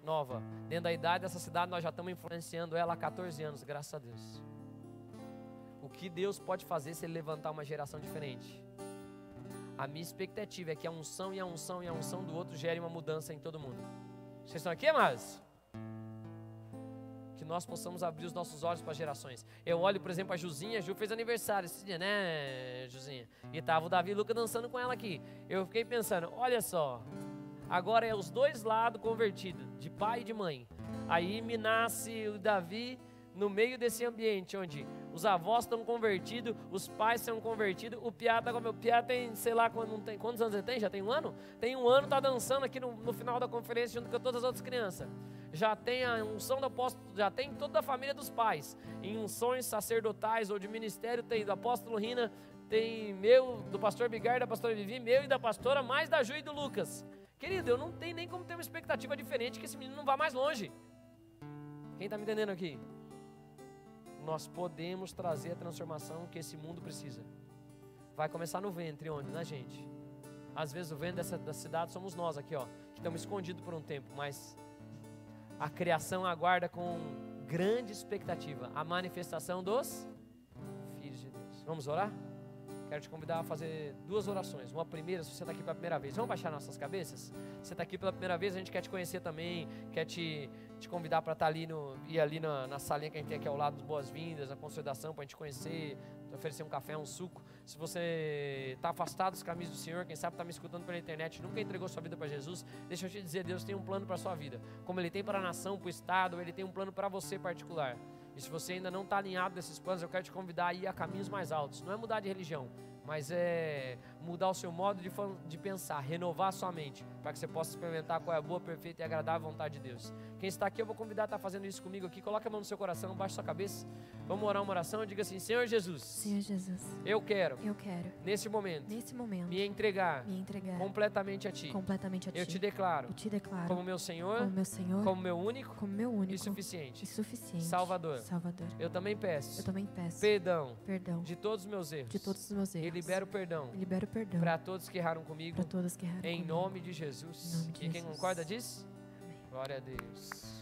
Nova. Dentro da idade dessa cidade nós já estamos influenciando ela há 14 anos, graças a Deus. O que Deus pode fazer se Ele levantar uma geração diferente? A minha expectativa é que a unção e a unção e a unção do outro gerem uma mudança em todo mundo. Vocês estão aqui, amados? Que nós possamos abrir os nossos olhos para as gerações. Eu olho, por exemplo, a Juzinha. A Ju fez aniversário esse dia, né, Juzinha? E estava o Davi e o Luca dançando com ela aqui. Eu fiquei pensando, olha só, agora é os dois lados convertidos, de pai e de mãe. Aí me nasce o Davi no meio desse ambiente, onde os avós estão convertidos, os pais são convertidos, o Piá está como o Piá tem, sei lá, quantos anos ele tem? Já tem 1 ano? Tem 1 ano, está dançando aqui no final da conferência junto com todas as outras crianças. Já tem a unção do apóstolo, já tem toda a família dos pais. Em unções sacerdotais ou de ministério tem do apóstolo Rina, tem meu, do pastor Bigar, da pastora Vivi, meu e da pastora, mais da Ju e do Lucas. Querido, eu não tenho nem como ter uma expectativa diferente que esse menino não vá mais longe. Quem está me entendendo aqui? Nós podemos trazer a transformação que esse mundo precisa. Vai começar no ventre, onde? Na gente. Às vezes o ventre da cidade somos nós aqui, que estamos escondidos por um tempo, mas a criação aguarda com grande expectativa a manifestação dos filhos de Deus. Vamos orar? Quero te convidar a fazer 2 orações. Uma primeira, se você está aqui pela primeira vez, vamos baixar nossas cabeças? Se você está aqui pela primeira vez, a gente quer te conhecer também, quer te convidar para estar ali, ir ali na salinha que a gente tem aqui ao lado dos boas-vindas, na consolidação, para a gente conhecer, oferecer um café, um suco. Se você está afastado dos caminhos do Senhor, quem sabe está me escutando pela internet, nunca entregou sua vida para Jesus, deixa eu te dizer, Deus tem um plano para a sua vida. Como Ele tem para a nação, para o Estado, Ele tem um plano para você particular. E se você ainda não está alinhado nesses planos, eu quero te convidar a ir a caminhos mais altos. Não é mudar de religião, mas é mudar o seu modo de pensar, renovar a sua mente, para que você possa experimentar qual é a boa, perfeita e agradável vontade de Deus. Quem está aqui, eu vou convidar a estar fazendo isso comigo aqui. Coloque a mão no seu coração, baixe sua cabeça. Vamos orar uma oração e diga assim: Senhor Jesus, Senhor Jesus, eu quero nesse momento me entregar completamente a Ti. Eu te declaro como meu Senhor, como meu único e suficiente Salvador. Eu também peço perdão de todos os meus erros. E libero perdão para todos que erraram comigo, em nome de Jesus. E quem concorda diz? Glória a Deus.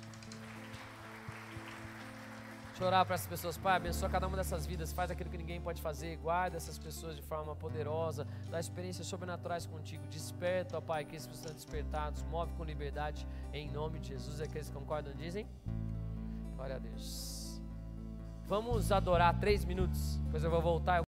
Deixa eu orar para essas pessoas. Pai, abençoa cada uma dessas vidas, faz aquilo que ninguém pode fazer, guarda essas pessoas de forma poderosa, dá experiências sobrenaturais contigo, desperta, ó Pai, que eles precisam despertados, move com liberdade, em nome de Jesus. Aqueles que concordam dizem? Glória a Deus. Vamos adorar 3 minutos, depois eu vou voltar.